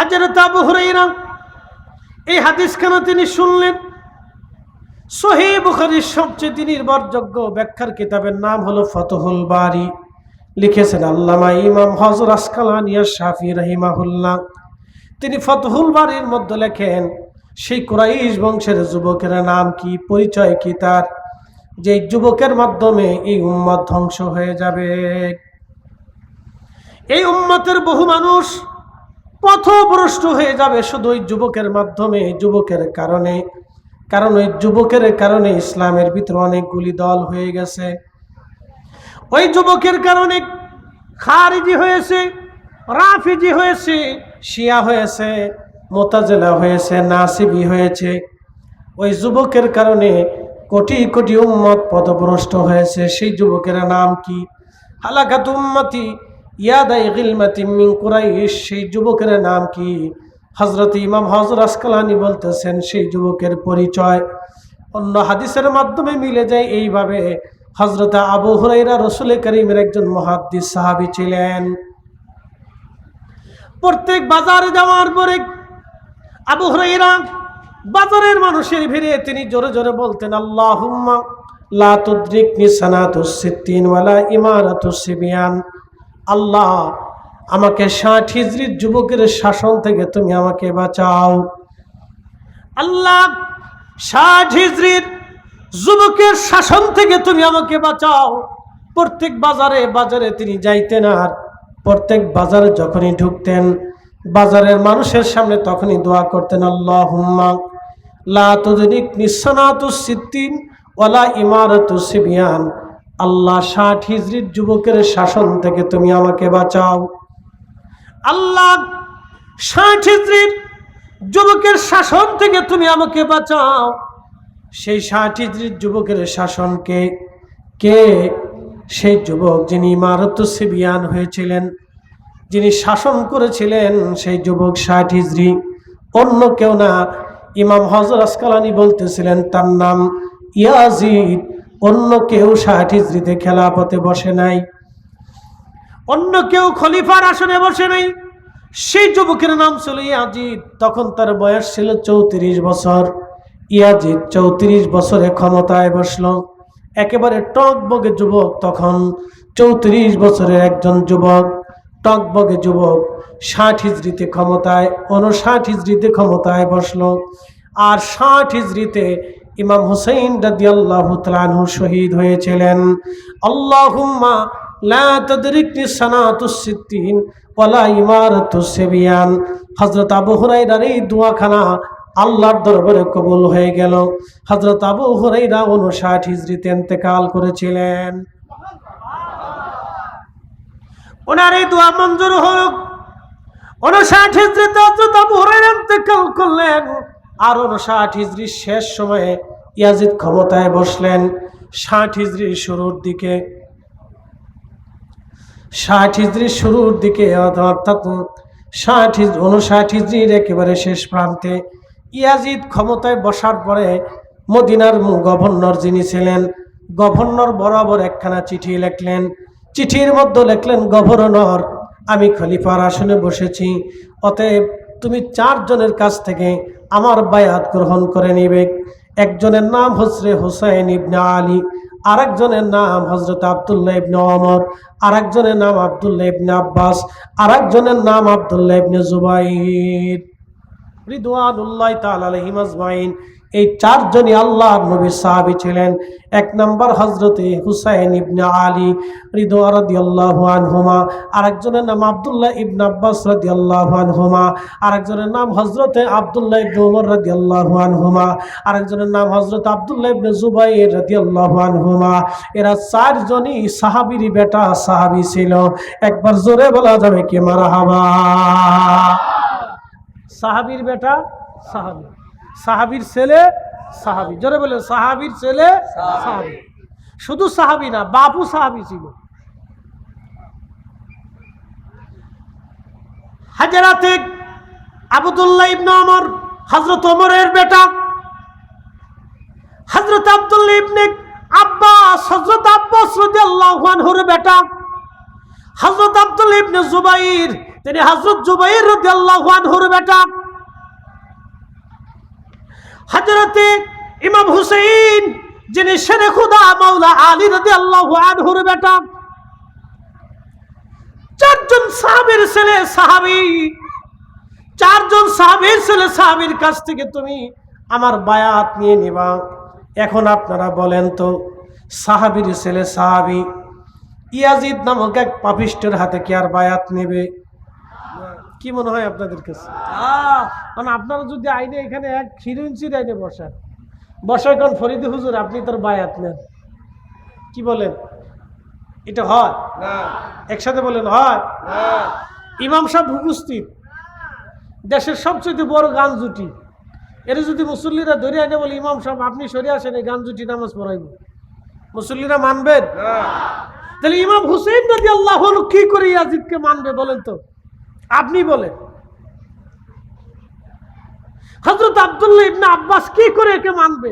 হযরত আবু হুরায়রা এই হাদিসখানা তিনি শুনলেন। সহিহ বুখারীর সবচেয়ে নির্ভরযোগ্য ব্যাখ্যার কিতাবের নাম হলো ফাতহুল বারী, লিখেছেন আল্লামা ইমাম হযরত আসকালানী আশ-শাফি রাহিমাহুল্লাহ। তিনি ফাতহুল বারীর মধ্যে লেখেন, সেই কুরাইশ বংশের যুবকের নাম কি, পরিচয় কি তার, যে যুবকের মাধ্যমে এই উম্মত ধ্বংস হয়ে যাবে। এই উম্মতের বহু মানুষ পথভ্রষ্ট হয়ে যাবে শুধু ওই যুবকের মাধ্যমে, যুবকের কারণে। কারণ ওই যুবকের কারণে ইসলামের ভিতরে অনেকগুলি দল হয়ে গেছে। ওই যুবকের কারণে খারিজি হয়েছে, রাফিজি হয়েছে, শিয়া হয়েছে, মুতাজিলা হয়েছে, নাসিবি হয়েছে। ওই যুবকের কারণে কোটি কোটি উম্মত পথভ্রষ্ট হয়েছে। সেই যুবকের নাম কি? হালাকাত উম্মতি ইয়াদাই গিলমাতিন মিন কুরাইশ। সেই যুবকের নাম কি? হযরত ইমাম হযরত আসকালানী বলতেছেন সেই যুবকের পরিচয় অন্য হাদিসের মাধ্যমে মিলে যায় এইভাবে। হযরত আবু হুরায়রা রাসূল কারীমের একজন মুহাদ্দিস সাহাবী ছিলেন। প্রত্যেক বাজারে যাওয়ার পরে আবু হুরায়রা বাজারের মানুষের ভিড়ে তিনি জোরে জোরে বলতেন, আল্লাহুম্মা লা তুদরিকনি সানাতুস সিত্তিন ওয়ালা ইমারাতুস সিবিয়ান। আল্লাহ, আমাকে 60 হিজরির যুবকের শাসন থেকে তুমি আমাকে বাঁচাও। আল্লাহ, 60 হিজরির যুবকের শাসন থেকে তুমি আমাকে বাঁচাও। প্রত্যেক বাজারে বাজারে তিনি যাইতেন, আর প্রত্যেক বাজারে যখনই ঢুকতেন বাজারের মানুষের সামনে তখনই দোয়া করতেন, আল্লাহুম্মা লা তুদরিকনি সানাতুস সিত্তিন ওয়ালা ইমারাতুস সিবিয়ান। আল্লাহ, 60 হিজরির যুবকের শাসন থেকে তুমি আমাকে বাঁচাও। আল্লাহ, 60 হিজরির যুবকের শাসন থেকে তুমি আমাকে বাঁচাও। সেই 60 হিজরির যুবকের শাসনকে কে? সেই যুবক যিনি ইমারাতুস সিবিয়ান হয়েছিলেন, যিনি শাসন করেছিলেন, সেই যুবক 60 হিজরি, অন্য কেউ না। ইমাম হযরত আসকালানী বলতেছিলেন তার নাম ইয়াজিদ। অন্য কেউ 60 হিজরিতে খেলাফতে বসে নাই, অন্য কেউ খলিফার আসনে বসে নাই। সেই যুবকের নাম ছিল ইয়াজিদ। তখন তার বয়স ছিল 34 বছর। ইয়াজিদ 34 বছরে ক্ষমতায় বসলো। একেবারে টকবগে যুবক, তখন 34 বছরের একজন যুবক, টকবগে যুবক 60 হিজরিতে ক্ষমতায়, 59 হিজরিতে ক্ষমতায় বসলো। আর 60 হিজরিতে ইমাম হুসাইন রাদিয়াল্লাহু তাআলা আনহু শহীদ হয়েছিলেন। আল্লাহুম্মা লা তাদরিকনি সানাতুস সিত্তিন ওয়ালা ইমারাতুস সিবিয়ান। হযরত আবু হুরায়রার এই দোয়াখানা আল্লাহর দরবারে কবুল হয়ে গেল। হযরত আবু হুরায়রা 59 হিজরিতে ইন্তেকাল করেছিলেন। ওনার এই দোয়া মঞ্জুর হলো। 59 হিজরিতে হযরত আবু হুরায়রা ইন্তেকাল করলেন। আর 59 হিজরির শেষ সময়ে ইয়াজিদ ক্ষমতায় বসলেন। 60 হিজরির শুরুর দিকে, 60 হিজরির শুরুর দিকে, অর্থাৎ 59 হিজরির একেবারে শেষ প্রান্তে ইয়াজিদ ক্ষমতায় বসার পরে মদিনার গভর্নর যিনি ছিলেন, গভর্নর বরাবর একখানা চিঠি লিখলেন। চিঠির মধ্যে লিখলেন, গভর্নর, আমি খলিফার আসনে বসেছি, অতএব তুমি 4 জনের কাছ থেকে আমার বায়াত গ্রহণ করে নিবে। একজনের নাম হযরত হুসাইন ইবনে আলী, আরেকজনের নাম হযরত আব্দুল্লাহ ইবনে ওমর, আরেকজনের নাম আব্দুল্লাহ ইবনে আব্বাস, আরেকজনের নাম আব্দুল্লাহ ইবনে জুবাইর রিদওয়ানুল্লাহি তাআলা আলাইহিম আজমাইন। এই 4 জনই আল্লাহর নবীর সাহাবী ছিলেন। 1 নম্বর হযরতে হুসাইন ইবনে আলী রিদওয়ান রাদিয়াল্লাহু আনহুমা, আরেকজনের নাম আব্দুল্লাহ ইবনে আব্বাস রাদিয়াল্লাহু আনহুমা, আরেকজনের নাম হযরতে আব্দুল্লাহ ইবনে ওমর রাদিয়াল্লাহু আনহুমা, আরেকজনের নাম হযরত আব্দুল্লাহ ইবনে জুবাইর রাদিয়াল্লাহু আনহুমা। এরা 4 জনই সাহাবীর বেটা, সাহাবী ছিল। একবার জোরে বলা যাবে কি মারহাবা? সাহাবীর বেটা সাহাবী, সাহাবীর ছেলে সাহাবী। জোরে বলে, সাহাবীর ছেলে সাহাবী। শুধু সাহাবী না, বাপু সাহাবী ছিল। হাজরাতে আব্দুল্লাহ ইবনে ওমর, হযরত ওমরের বেটা। হযরত আব্দুল্লাহ ইবনে আব্বাস, হযরত আব্বাস রাদিয়াল্লাহু আনহুর বেটা। হযরত আব্দুল্লাহ ইবনে জুবাইর, তিনি হযরত জুবাইর রাদিয়াল্লাহু আনহুর বেটা, হযরতে ইমাম হুসাইন যিনি শেরে খুদা মাওলা আলী রাদিয়াল্লাহু আনহুর বেটা। চারজন সাহাবীর ছেলে সাহাবী, চারজন সাহাবীর ছেলে সাহাবীর কাছ থেকে তুমি আমার বায়াত নিয়ে নিবা। এখন আপনারা বলেন তো, সাহাবীর ছেলে সাহাবী ইয়াজিদ নামক এক পাপিষ্টের হাতে কি আর বায়াত নেবে? কি মনে হয় আপনাদের কাছে? মানে আপনারা যদি আইনে এখানে এক খিরুঞ্চির আইনে বসায় কোন ফরিদি হুজুর আপনি তোর বায়াত নেন, কি বলেন? এটা হয় না? একসাথে বলেন হয় না? ইমাম সাহেব উপস্থিত, দেশের সবচেয়ে বড় গান জুটি, এর যদি মুসল্লিরা ধরে আনে বলে ইমাম সাহেব আপনি সরে আসেন এই গান জুটি নামাজ পড়াইব, মুসল্লিরা মানবেন? তাহলে ইমাম হুসেইন রাদিয়াল্লাহু আনহু কি করে ইয়াজিদকে মানবে বলেন তো? আপনি বলেন। হযরত আব্দুল্লাহ ইবনে আব্বাস কি করে একে মানবে?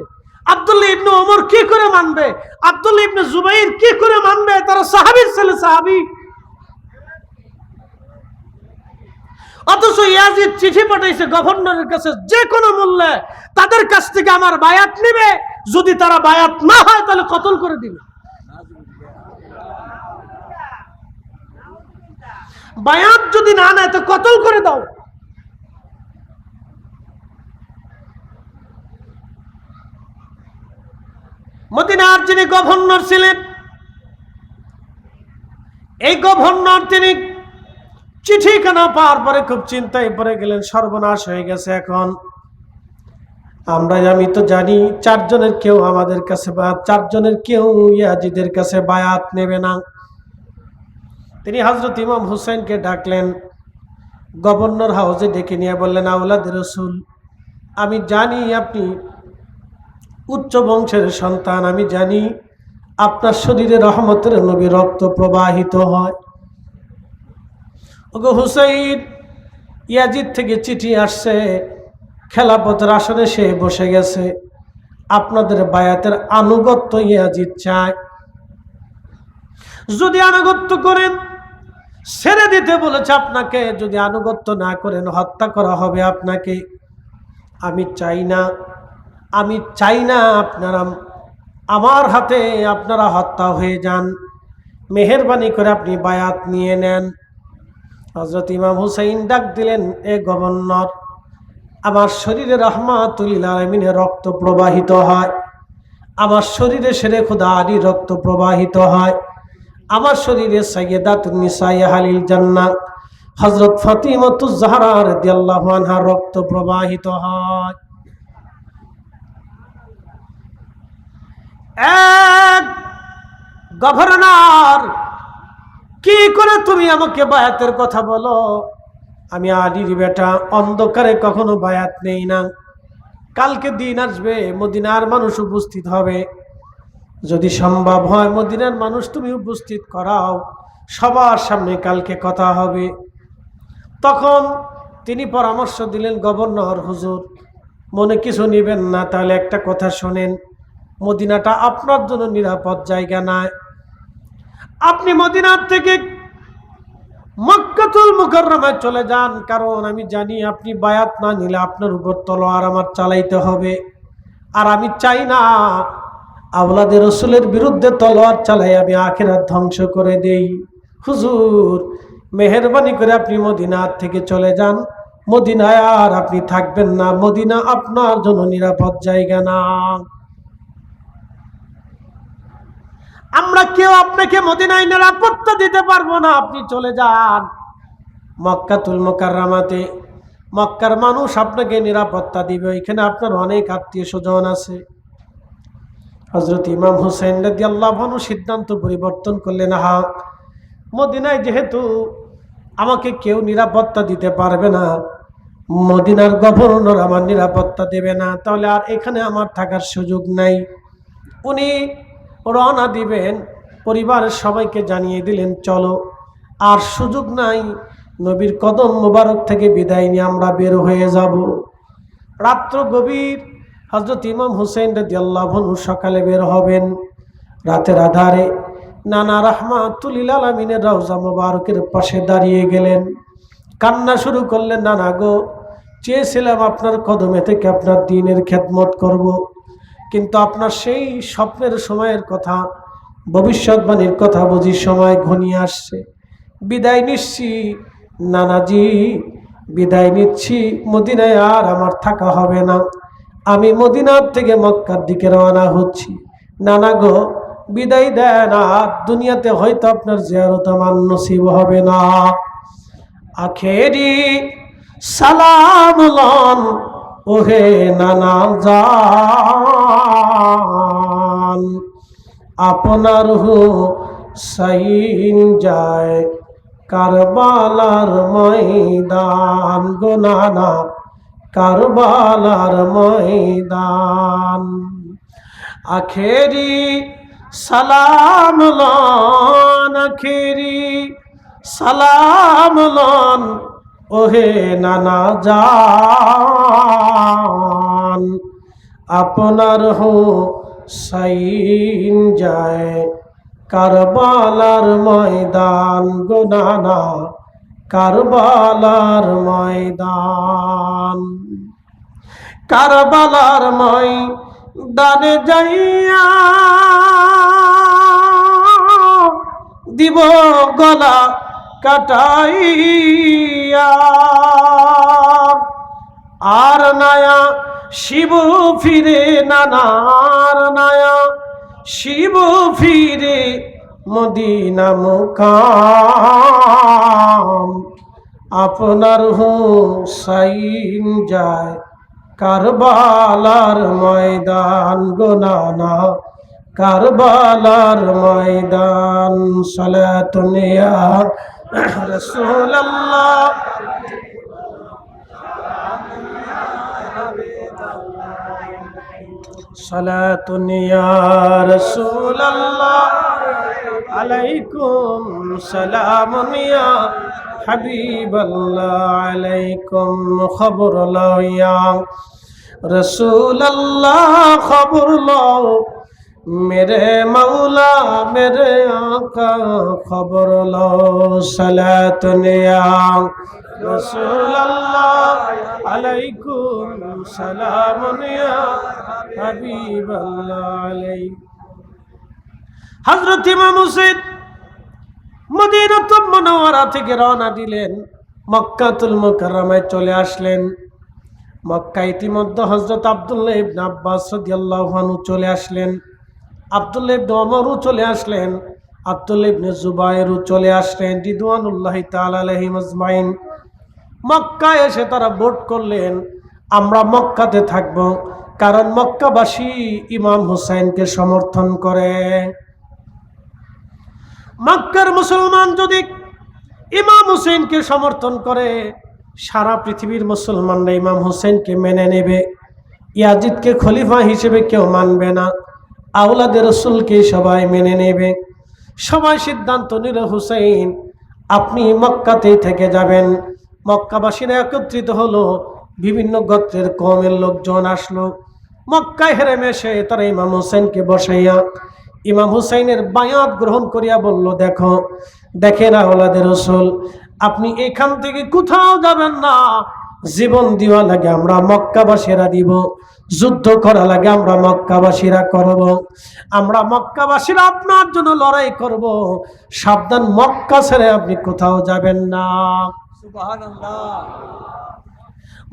আব্দুল্লাহ ইবনে ওমর কি করে মানবে? আব্দুল্লাহ ইবনে জুবাইর কি করে মানবে? তারা সাহাবীর ছেলে সাহাবী। অথচ ইয়াজিদ চিঠি পাঠাইছে গভর্নরের কাছে, যে কোনো মূল্যে তাদের কাছ থেকে আমার বায়াত নেবে, যদি তারা বায়াত না হয় তাহলে কতল করে দিবে। বায়াত যদি না নেয় তো কতল করে দাও। মদিনার যিনি গভর্নর ছিলেন, এই গভর্নর তিনি চিঠিখানা পাওয়ার পরে খুব চিন্তায় পড়ে গেলেন, সর্বনাশ হয়ে গেছে। এখন আমি তো জানি চারজনের কেউ আমাদের কাছে বা চারজনের কেউ ইয়াজিদের কাছে বায়াত নেবে না। তিনি হযরত ইমাম হুসাইনকে ডাকলেন, গভর্নর হাউসে ডেকে নিয়ে বললেন, আওলাদে রাসূল, আমি জানি আপনি উচ্চ বংশের সন্তান, আমি জানি আপনার শরীরে রহমতের নবী রক্ত প্রবাহিত হয়। ওগো হুসাইন, ইয়াজিদ থেকে চিঠি আসছে, খেলাফতের আসনে সে বসে গেছে, আপনাদের বায়াতের আনুগত্য ইয়াজিদ চায়। যদি আনুগত্য করেন ছেড়ে দিতে বলেছে আপনাকে, যদি আনুগত্য না করেন হত্যা করা হবে আপনাকে। আমি চাই না আপনারা আমার হাতে আপনারা হত্যা হয়ে যান, মেহেরবানি করে আপনি বায়াত নিয়ে নেন। হযরত ইমাম হুসাইন ডাক দিলেন, এ গভর্নর, আমার শরীরে রাহমাতুল লিল আলামিনের রক্ত প্রবাহিত হয়, আমার শরীরে শেরে খুদা আলীর রক্ত প্রবাহিত হয়, আমার শরীরে সাইয়্যিদাতুন নিসায়ে আহলিল জান্নাহ হযরত ফাতিমাতুজ জাহরা রাদিয়াল্লাহু আনহার রক্ত প্রবাহিত হয়। এক গভর্নর, কি করে তুমি আমাকে বায়াতের কথা বলো? আমি আলীর বেটা, অন্ধকারে কখনো বায়াত নেই না। কালকে দিন আসবে, মদিনার মানুষ উপস্থিত হবে, যদি সম্ভব হয় মদিনার মানুষ তুমি উপস্থিত করাও, সবার সামনে কালকে কথা হবে। তখন তিনি পরামর্শ দিলেন, গভর্নর হুজুর, মনে কিছু নেবেন না, তাহলে একটা কথা শোনেন, মদিনাটা আপনার জন্য নিরাপদ জায়গা নয়। আপনি মদিনার থেকে মক্কাতুল মুকাররমায় চলে যান, কারণ আমি জানি আপনি বায়াত না নিলে আপনার উপর তলোয়ার আমার চালাইতে হবে, আর আমি চাই না আওলাদে রাসূলের বিরুদ্ধে তলোয়ার চালাই আমি আখিরাত ধ্বংস করে দেই। হুজুর, মেহেরবানি করে আপনি মদিনার থেকে চলে যান, মদিনায় আর আপনি থাকবেন না, মদিনা আপনার জন্য নিরাপদ জায়গা না। আমরা কেউ আপনাকে মদিনায় নিরাপত্তা দিতে পারবো না, আপনি চলে যান মক্কাতুল মুকাররমাতে, মক্কার মানুষ আপনাকে নিরাপত্তা দিবে, এখানে আপনার অনেক আত্মীয় স্বজন আছে। হযরত ইমাম হুসাইন রাদিয়াল্লাহু আনহু সিদ্ধান্ত পরিবর্তন করলেন, মদিনায় যেহেতু আমাকে কেউ নিরাপত্তা দিতে পারবে না, মদিনার গভর্নর আমার নিরাপত্তা দেবে না, তাহলে আর এখানে আমার থাকার সুযোগ নাই। উনি রওনা দিবেন, পরিবারের সবাইকে জানিয়ে দিলেন, চলো, আর সুযোগ নাই, নবীর কদম মোবারক থেকে বিদায় নিয়ে আমরা বের হয়ে যাব। রাত্র গভীর, হযরত ইমাম হুসাইন রাদিয়াল্লাহু আনহু সকালে বের হবেন। রাতের আধারে নানা রাহমাতুল লিল আলামিনের রওজা মোবারকের পাশে দাঁড়িয়ে গেলেন। কান্না শুরু করলেন, নানা গো, চেয়েছিলাম আপনার কদমে থেকে আপনার দ্বীনের খেদমত করব, কিন্তু আপনার সেই স্বপ্নের সময়ের কথা, ভবিষ্যৎবাণীর কথা বুঝি সময় ঘনিয়ে আসছে, বিদায় নিচ্ছি নানাজি, বিদায় নিচ্ছি, মদিনায় আর আমার থাকা হবে না, আমি মদিনার থেকে মক্কার দিকে রওনা হচ্ছি। নানা গো, বিদায় দেন, আর দুনিয়াতে হয়তো আপনার জিয়ারত আমার নসিব হবে না। আখেরি সালাম লন ওহে নানা জান, আপনার হুসাইন যায় কারবালার ময়দান, গো নানা কারবালার ময়দান। আখেরি সালাম লন, আখেরি সালাম লন ওহে নানা জান, আপনার হুসাইন যায় কারবালার ময়দান, গো নানা কারবালার ময়দান। কারবালার ময়দানে যাইয়া দিব গলা কাটাইয়া, আর নায়া শিব ফিরে নানার নায়া শিব ফিরে মদিনা মুকাম, আপনার হুসাইন যায় কারবালার ময়দান, গো নানা কারবালার ময়দান। সালাতুন ইয়া রাসূলুল্লাহ, সালাতুন ইয়া রাসূলুল্লাহ, আলাইকুম সালামুন ইয়া হাবিবাল্লাহ, আলাইকুম খবর লও ইয়া রাসূলুল্লাহ, খবর লও मेरे मौला मेरे आका खबर लो। सलातुन या रसूल अल्लाह अलैकुम सलामुन या हबीब अल्लाह अलैकुम। हजरत इमाम हुसैन मदीनाতুল মুনাওয়ারা থেকে রওনা দিলেন, মক্কাতুল মুকাররমায় চলে আসলেন। মক্কা ইতিমধ্যে হযরত আব্দুল্লাহ ইবনে আব্বাস রাদিয়াল্লাহু আনহু চলে আসলেন, আব্দুল্লাহ ইবনে ওমরও চলে আসলেন, আব্দুল্লাহ ইবনে জুবায়েরও চলে আসলেন রিদওয়ানুল্লাহি তাআলা আলাইহিম আজমাইন। মক্কায় এসে তারা ভোট করলেন, আমরা মক্কাতে থাকব, কারণ মক্কাবাসী ইমাম হুসাইনকে সমর্থন করে। মক্কার মুসলমান যদি ইমাম হুসেনকে সমর্থন করে, সারা পৃথিবীর মুসলমানরা ইমাম হুসেনকে মেনে নেবে। ইয়াজিদকে খলিফা হিসেবে কেউ মানবে না, আওলাদে রসুলকে সবাই মেনে নেবে। সবাই সিদ্ধান্ত নিল, হুসাইন আপনি মক্কাতেই থেকে যাবেন। মক্কাবাসীরা একত্রিত হলো, বিভিন্ন গোত্রের কওমের লোকজন আসলো। মক্কায় হেরেম এসে তারা ইমাম হুসাইনকে বসাইয়া ইমাম হুসাইনের বায়াত গ্রহণ করিয়া বলল, দেখেন আওলাদে রসুল, আপনি এখান থেকে কোথাও যাবেন না, জীবন দেওয়া লাগে আমরা মক্কাবাসীরা দিব, যুদ্ধ করা লাগে আমরা মক্কাবাসীরা করব, আমরা মক্কাবাসীরা আপনার জন্য লড়াই করব, সাবধান মক্কা ছেড়ে আপনি কোথাও যাবেন না। সুবহানাল্লাহ।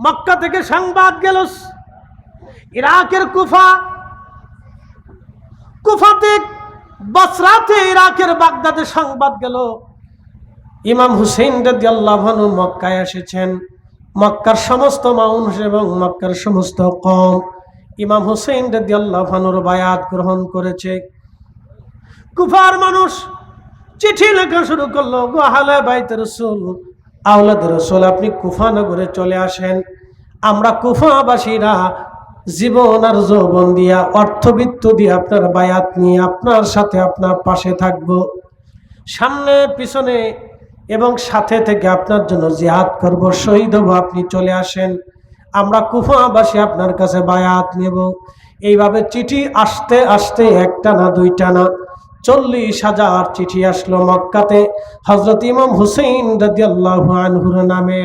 মক্কা থেকে সংবাদ গেল ইরাকের কুফাতে, বসরাতে, ইরাকের বাগদাদে সংবাদ গেল ইমাম হুসেইন রাদিয়াল্লাহু আনহু মক্কায় এসেছেন। মক্কার সমস্ত মানুষ এবং মক্কার সমস্ত কওম ইমাম হুসেইন রাদিয়াল্লাহু আনহুর বায়াত গ্রহণ করেছে। কুফার মানুষ চিঠি লেখা শুরু করলো, গো আহলে বাইত রাসূল, আওলাদে রাসূল, আপনি কুফা নগরে চলে আসেন, আমরা কুফাবাসীরা জীবন আর যৌবন দিয়া, অর্থবিত্ত দিয়ে আপনার বায়াত নিয়ে আপনার সাথে আপনার পাশে থাকব, সামনে পিছনে এবং সাথে থেকে আপনার জন্য জিহাদ করব, শহীদ হব, আপনি চলে আসেন, আমরা কুফাবাসী আপনার কাছে বায়াত নেব। এইভাবে চিঠি আসতে আসতে একটা না দুইটা না 40,000 চিঠি আসলো মক্কাতে হযরত ইমাম হুসাইন রাদিয়াল্লাহু আনহুর নামে।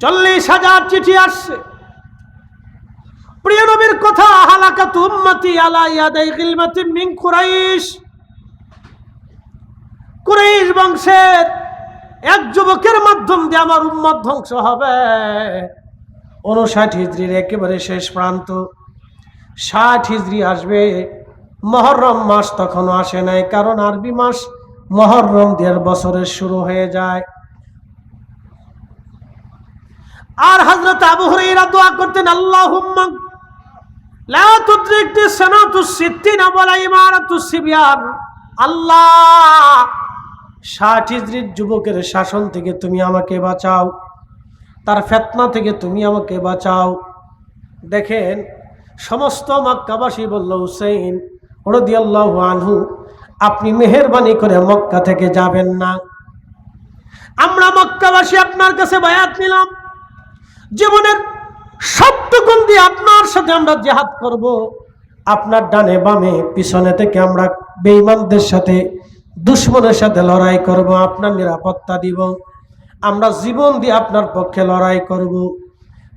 40,000 চিঠি আসছে। প্রিয় নবীর কথা, হালাকাতু উম্মতি আলা ইয়াদাই গিলমাতিন মিন কুরাইশ। কুরাইশ বংশের এক যুবকের মাধ্যম দিয়ে আমার উম্মত ধ্বংস হবে। 59 হিজরির একেবারে শেষ প্রান্ত, 60 হিজরি আসবে। মুহররম মাস তখনও আসে নাই, কারণ আরবি মাস মুহররম 1.5 বছরের শুরু হয়ে যায়। আর হযরত আবু হুরায়রা দোয়া করতেন, আল্লাহুম্মা লা তুদরিকনি সানাতুস সিত্তিন ওয়ালা ইমারাতুস সিবয়ান। আল্লাহ, 60 হিজরির যুবকের শাসন থেকে তুমি আমাকে বাঁচাও, তার ফিতনা থেকে তুমি আমাকে বাঁচাও। দেখেন, সমস্ত মক্কাবাসী বলল, হুসাইন রাদিয়াল্লাহু আনহু, আপনি মেহেরবানি করে মক্কা থেকে যাবেন না। আমরা মক্কাবাসী আপনার কাছে বায়াত নিলাম, জীবনের সবটুকু দিয়ে আপনার সাথে আমরা জিহাদ করব। আপনার ডানে বামে পিছনে থেকে আমরা বেঈমানদের সাথে, দুশমনের সাথে লড়াই করব, আপনার নিরাপত্তা দিব, আমরা জীবন দিয়ে আপনার পক্ষে লড়াই করব।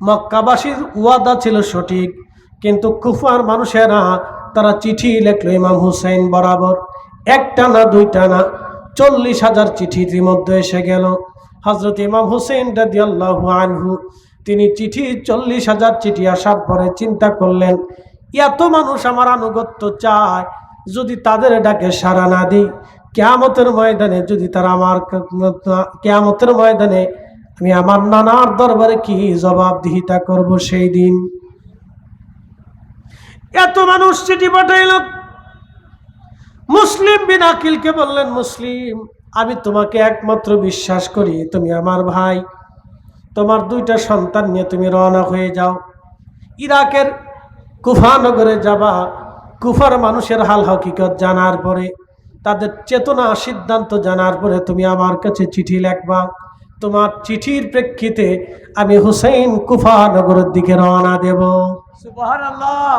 মক্কাবাসীর ওয়াদা ছিল সঠিক, কিন্তু কুফার মানুষেরা তারা চিঠি লিখল ইমাম হুসাইন বরাবর। একটা না দুইটা না, 40,000 চিঠি ইতিমধ্যে এসে গেল। হযরত ইমাম হুসাইন রাদিয়াল্লাহু আনহু তিনি চিঠি 40,000 চিঠি আসার পরে চিন্তা করলেন, এত মানুষ আমার আনুগত্য চায়, যদি তাদের ডাকে সাড়া না দিই, কিয়ামতের ময়দানে যদি তারা আমার কিয়ামতের ময়দানে আমি আমার নানার দরবারে কি জবাবদিহিতা করব সেই দিন। এত মানুষ চিঠি পাঠাইল। মুসলিম বিন আকিলকে বললেন, মুসলিম, আমি তোমাকে একমাত্র বিশ্বাস করি, তুমি আমার ভাই, তোমার 2টা সন্তান নিয়ে তুমি রওনা হয়ে যাও, ইরাকের কুফা নগরে যাবা। কুফার মানুষের হাল হকিকত জানার পরে, তাদের চেতনা সিদ্ধান্ত জানার পরে তুমি আমার কাছে চিঠি লিখবা। তোমার চিঠির প্রেক্ষিতে আমি হুসাইন কুফা নগরের দিকে রওনা দেব। সুবহানাল্লাহ।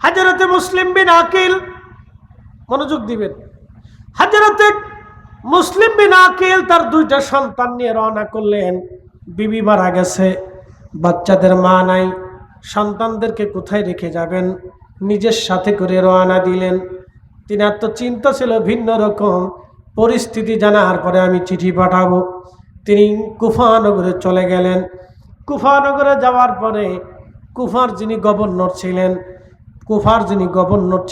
হযরতে মুসলিম বিন আকিল, মনোযোগ দিবেন, হযরতে মুসলিম বিন আকিল তার 2টা সন্তান নিয়ে রওনা করলেন। বিবি মারা গেছে, বাচ্চাদের মা নাই, সন্তানদেরকে কোথায় রেখে যাবেন, নিজের সাথে করে রওনা দিলেন। তিনার তো চিন্তা ছিল ভিন্ন রকম, পরিস্থিতি জানার পরে আমি চিঠি পাঠাবো। তিনি কুফা নগরে চলে গেলেন। কুফা নগরে যাওয়ার পরে কুফার যিনি গভর্নর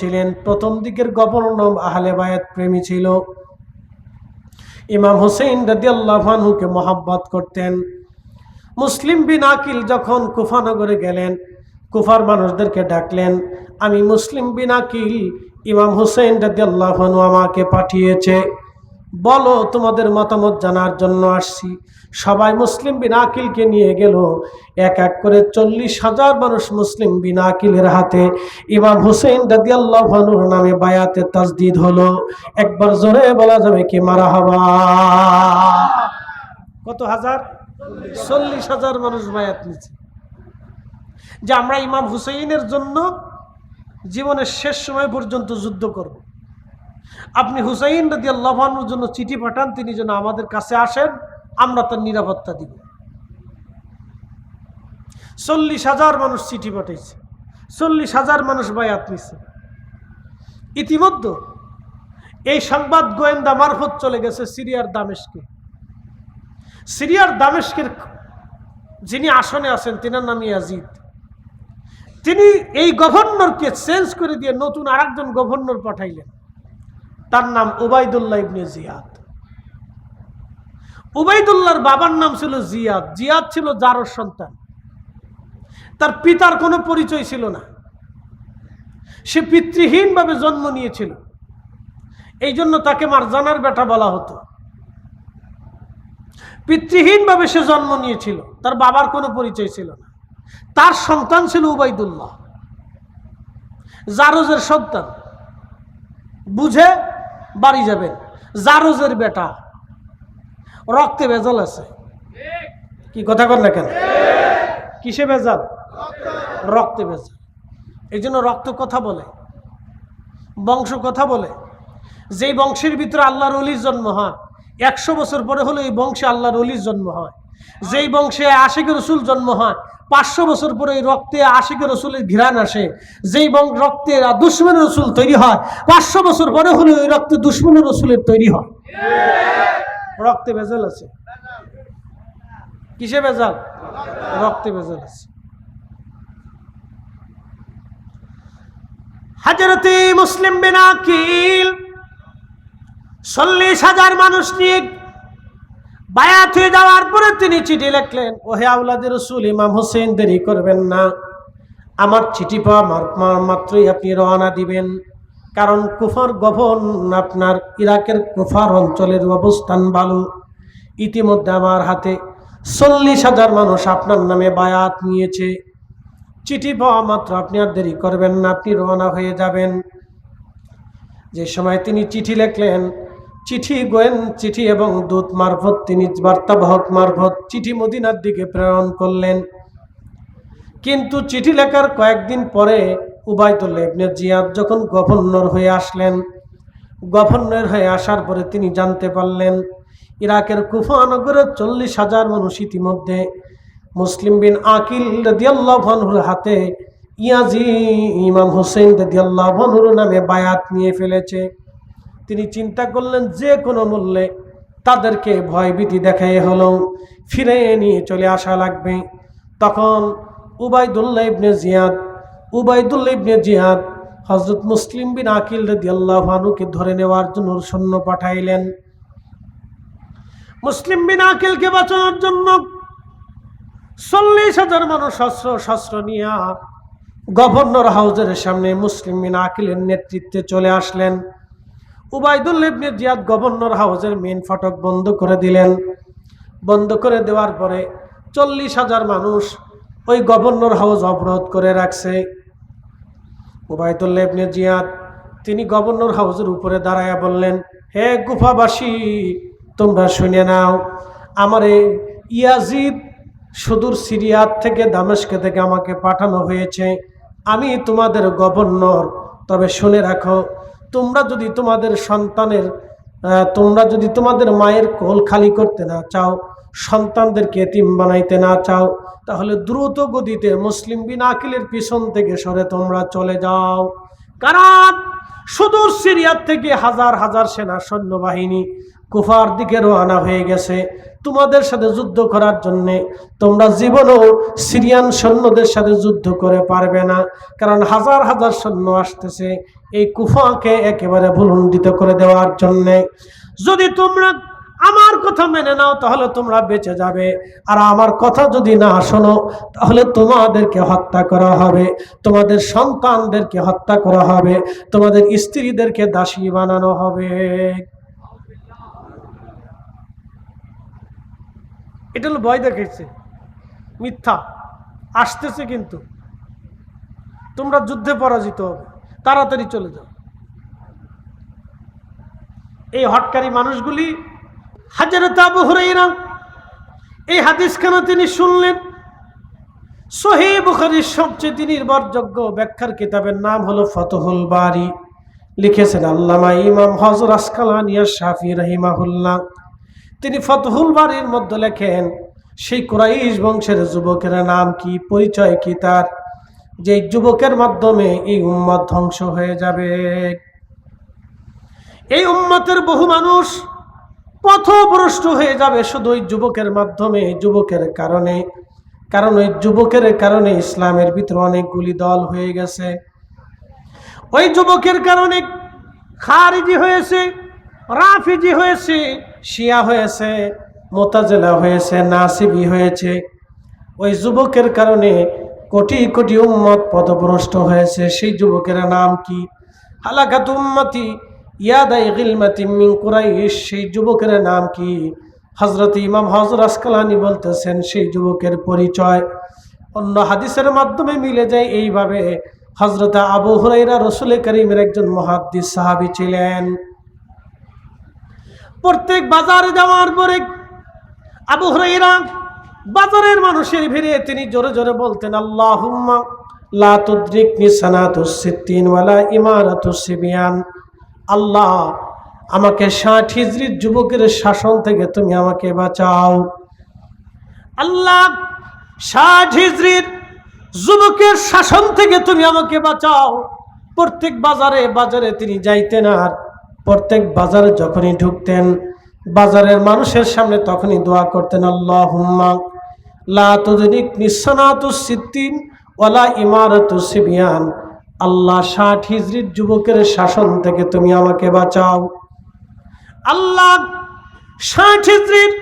ছিলেন, প্রথম দিকের গভর্নর আহলে বায়াত প্রেমী ছিল। ইমাম হুসাইন রাদিয়াল্লাহু আনহুকে মহব্বত করতেন। মুসলিম বিন আকিল যখন কুফা নগরে গেলেন, কুফার মানুষদেরকে ডাকলেন, আমি মুসলিম বিন আকিল, ইমাম হুসাইন রাদিয়াল্লাহু আনহু আমাকে পাঠিয়েছে, বলো তোমাদের মতামত জানার জন্য আসছি। সবাই মুসলিম বিন আকিলকে নিয়ে গেল। এক এক করে 40,000 মানুষ মুসলিম বিন আকিলের হাতে ইমাম হুসাইন রাদিয়াল্লাহু আনহুর নামে বায়াতে তাজদীদ হলো। একবার জোরে বলা যাবে কি মারহাবা? কত হাজার? 40,000 মানুষ বায়াত নিয়েছে যে আমরা ইমাম হুসাইনের জন্য জীবনের শেষ সময় পর্যন্ত যুদ্ধ করব। আপনি হুসাইন রাদিয়াল্লাহু আনহুর জন্য চিঠি পাঠান, তিনি যেন আমাদের কাছে আসেন, আমরা তার নিরাপত্তা দিব। 40,000 মানুষ চিঠি পাঠাইছে, 40,000 মানুষ বায়াত নিছে। ইতিমধ্যে এই সংবাদ গোয়েন্দা মারফত চলে গেছে সিরিয়ার দামেস্কে। সিরিয়ার দামেস্কের যিনি আসনে আছেন তিনার নাম ইয়াজিদ। তিনি এই গভর্নরকে চেঞ্জ করে দিয়ে নতুন আরেকজন গভর্নর পাঠাইলেন, তার নাম উবাইদুল্লাহ ইবনে জিয়াদ। উবাইদুল্লাহর বাবার নাম ছিল জিয়াদ। জিয়াদ ছিল জারর সন্তান, তার পিতার কোনো পরিচয় ছিল না, সে পিতৃহীনভাবে জন্ম নিয়েছিল, এই জন্য তাকে মারজানার বেটা বলা হতো। পিতৃহীনভাবে সে জন্ম নিয়েছিল, তার বাবার কোনো পরিচয় ছিল না। তার সন্তান ছিল উবাইদুল্লাহ, জারজের সন্তান। বুঝে বাড়ি যাবেন, জারজের বেটা, রক্তে ভেজাল আছে। কি কথা কর না কেন? কিসে ভেজাল? রক্তে ভেজাল। এই জন্য রক্ত কথা বলে, বংশ কথা বলে। যেই বংশের ভিতরে আল্লাহর ওলির জন্ম হয় 100 বছর পরে হলো এই বংশে আল্লাহর ওলির জন্ম হয়। যেই বংশে আশিক রসুল জন্ম হয় 500 বছর পরে এই রক্তে আশিক রসুলের ঘ্রাণ আসে। যেই রক্তে দুশ্মন রসুল তৈরি হয় 500 বছর পরে হলো এই রক্তে দুশ্মন রসুলের তৈরি হয়। রক্তে ভেজাল আছে। কিসে ভেজাল? রক্তে ভেজাল আছে। হযরতে মুসলিম বিন আকিল 40,000 মানুষ নিয়ে বায়াত হয়ে যাওয়ার পরে তিনি চিঠি লিখলেন, ওহে আওলাদে রসুল ইমাম হোসেন, দেরি করবেন না, আমার চিঠি পাওয়া মাত্রই আপনি রওনা দিবেন। কারণ কুফার গভর্নর, আপনার ইরাকের কুফার অঞ্চলের অবস্থান ভালো। ইতিমধ্যে আমার হাতে 40,000 মানুষ আপনার নামে বায়াত নিয়েছে। চিঠি পাওয়া মাত্র আপনি আর দেরি করবেন না, আপনি রওনা হয়ে যাবেন। যে সময় তিনি চিঠি লিখলেন, চিঠি এবং দূত মারফত, তিনি বার্তাবাহক মারফত চিঠি মদিনার দিকে প্রেরণ করলেন। কিন্তু চিঠি লেখার কয়েকদিন পরে উবাইদুল্লাহ ইবনে জিয়াদ যখন গভর্নর হয়ে আসলেন, গভর্নর হয়ে আসার পরে তিনি জানতে পারলেন ইরাকের কুফা নগরের 40,000 মানুষ ইতিমধ্যে মুসলিম বিন আকিল রাদিয়াল্লাহু আনহুর হাতে ইমাম হোসেন রাদিয়াল্লাহু আনহুর নামে বায়াত নিয়ে ফেলেছে। তিনি চিন্তা করলেন যে কোনো মূল্যে তাদেরকে ভয়ভীতি দেখায় হলেও ফিরে নিয়ে চলে আসা লাগবে। তখন উবাইদুল্লাহ ইবনে জিয়াদ হযরত মুসলিম বিন আকিল রাদিয়াল্লাহু আনহুকে ধরে নেওয়ার জন্য সৈন্য পাঠাইলেন। মুসলিম বিন আকিলকে বাঁচানোর জন্য 40,000 মানুষ শস্ত্র নিয়ে গভর্নর হাউজের সামনে মুসলিম বিন আকিলের নেতৃত্বে চলে আসলেন। উবাইদুল্লাহ ইবনে জিয়াদ গভর্নর হাউজের মেন ফটক বন্ধ করে দিলেন। বন্ধ করে দেওয়ার পরে 40,000 মানুষ ওই গভর্নর হাউস অবরোধ করে রাখছে। উবাইদুল্লাহ ইবনে জিয়াদ তিনি গভর্নর হাউসের উপরে দাঁড়ায়া বললেন, হে কুফাবাসী, তোমরা শুনে নাও, আমারে ইয়াজিদ সুদূর সিরিয়ার থেকে, দামেস্ক থেকে আমাকে পাঠানো হয়েছে। আমি তোমাদের গভর্নর। তবে শুনে রাখো, তোমরা যদি তোমাদের মায়ের কোল খালি করতে না চাও, সন্তানদেরকে এতিম বানাইতে না চাও, তাহলে দ্রুত গতিতে মুসলিম বিন আকিলের পিছন থেকে সরে তোমরা চলে যাও। কারণ সুদূর সিরিয়ার থেকে হাজার হাজার সেনা সৈন্যবাহিনী কুফার দিকে রওনা হয়ে গেছে তোমাদের সাথে যুদ্ধ করার জন্য। তোমরা জীবনও সিরিয়ান সৈন্যদের সাথে যুদ্ধ করে পারবে না, কারণ হাজার হাজার সৈন্য আসতেছে এই কুফাকে একেবারে ভুলুণ্ঠিত করে দেওয়ার জন্য। যদি তোমরা আমার কথা মেনে নাও তাহলে তোমরা বেঁচে যাবে, আর আমার কথা যদি না শোনো তাহলে তোমাদেরকে হত্যা করা হবে, তোমাদের সন্তানদেরকে হত্যা করা হবে, তোমাদের স্ত্রীদেরকে দাসী বানানো হবে। এটা হলো ভয় দেখাইছে, মিথ্যা আসতেছে, কিন্তু তোমরা যুদ্ধে পরাজিত হবে, তাড়াতাড়ি চলে যাও। এই হটকারী মানুষগুলি হযরত আবু হুরায়রা এই হাদিসখানা তিনি শুনলেন। সহিহ বুখারীর সবচেয়ে নির্ভরযোগ্য ব্যাখ্যার কিতাবের নাম হলো ফাতহুল বারী, লিখেছেন আল্লামা ইমাম হযরত আসকালানী আশ-শাফিঈ রাহিমাহুল্লাহ। তিনি ফাতহুল বারীর মধ্যে লেখেন, সেই কুরাইশ বংশের যুবকের নাম কি, পরিচয় কি তার, যে যুবকের মাধ্যমে এই উম্মত ধ্বংস হয়ে যাবে। এই উম্মতের বহু মানুষ পথভ্রষ্ট হয়ে যাবে শুধু ওই যুবকের মাধ্যমে, যুবকের কারণে। কারণ ওই যুবকের কারণে ইসলামের ভিতরে অনেকগুলি দল হয়ে গেছে। ওই যুবকের কারণে খারিজি হয়েছে, রাফিজি হয়েছে, শিয়া হয়েছে, মুতাজিলা হয়েছে, নাসিবি হয়েছে। ওই যুবকের কারণে কোটি কোটি উম্মত পথভ্রষ্ট হয়েছে। সেই যুবকের নাম কি? হালাকাত উম্মতি ইয়াদাই গিলমাতিম মিন কুরাইশ। সেই যুবকের নাম কি? হযরত ইমাম হযরত আসকালানী বলতেছেন সেই যুবকের পরিচয় অন্য হাদিসের মাধ্যমে মিলে যায় এইভাবে। হযরত আবু হুরায়রা রাসূল করিমের একজন মুহাদ্দিস সাহাবী ছিলেন। প্রত্যেক বাজারে যাওয়ার পরে আবু হুরায়রা বাজারের মানুষের ভিড়ে তিনি জোরে জোরে বলতেন, আল্লাহুম্মা লা তুদরিকনি সানাতুস সিত্তিন ওয়ালা ইমারাতুস সিবিয়ান। আল্লাহ, আমাকে 60 হিজরির যুবকের শাসন থেকে তুমি আমাকে বাঁচাও। আল্লাহ, 60 হিজরির যুবকের শাসন থেকে তুমি আমাকে বাঁচাও। প্রত্যেক বাজারে বাজারে তিনি যাইতেন, আর প্রত্যেক বাজারে যখনই ঢুকতেন বাজারের মানুষের সামনে তখনই দোয়া করতেন, আল্লাহুম্মা লা তুদরিকনি সানাতুস সিত্তিন ওয়ালা ইমারাতুস সিবিয়ান। আল্লাহ, 60 হিজরির যুবকের শাসন থেকে তুমি আমাকে বাঁচাও। আল্লাহ, 60 হিজরির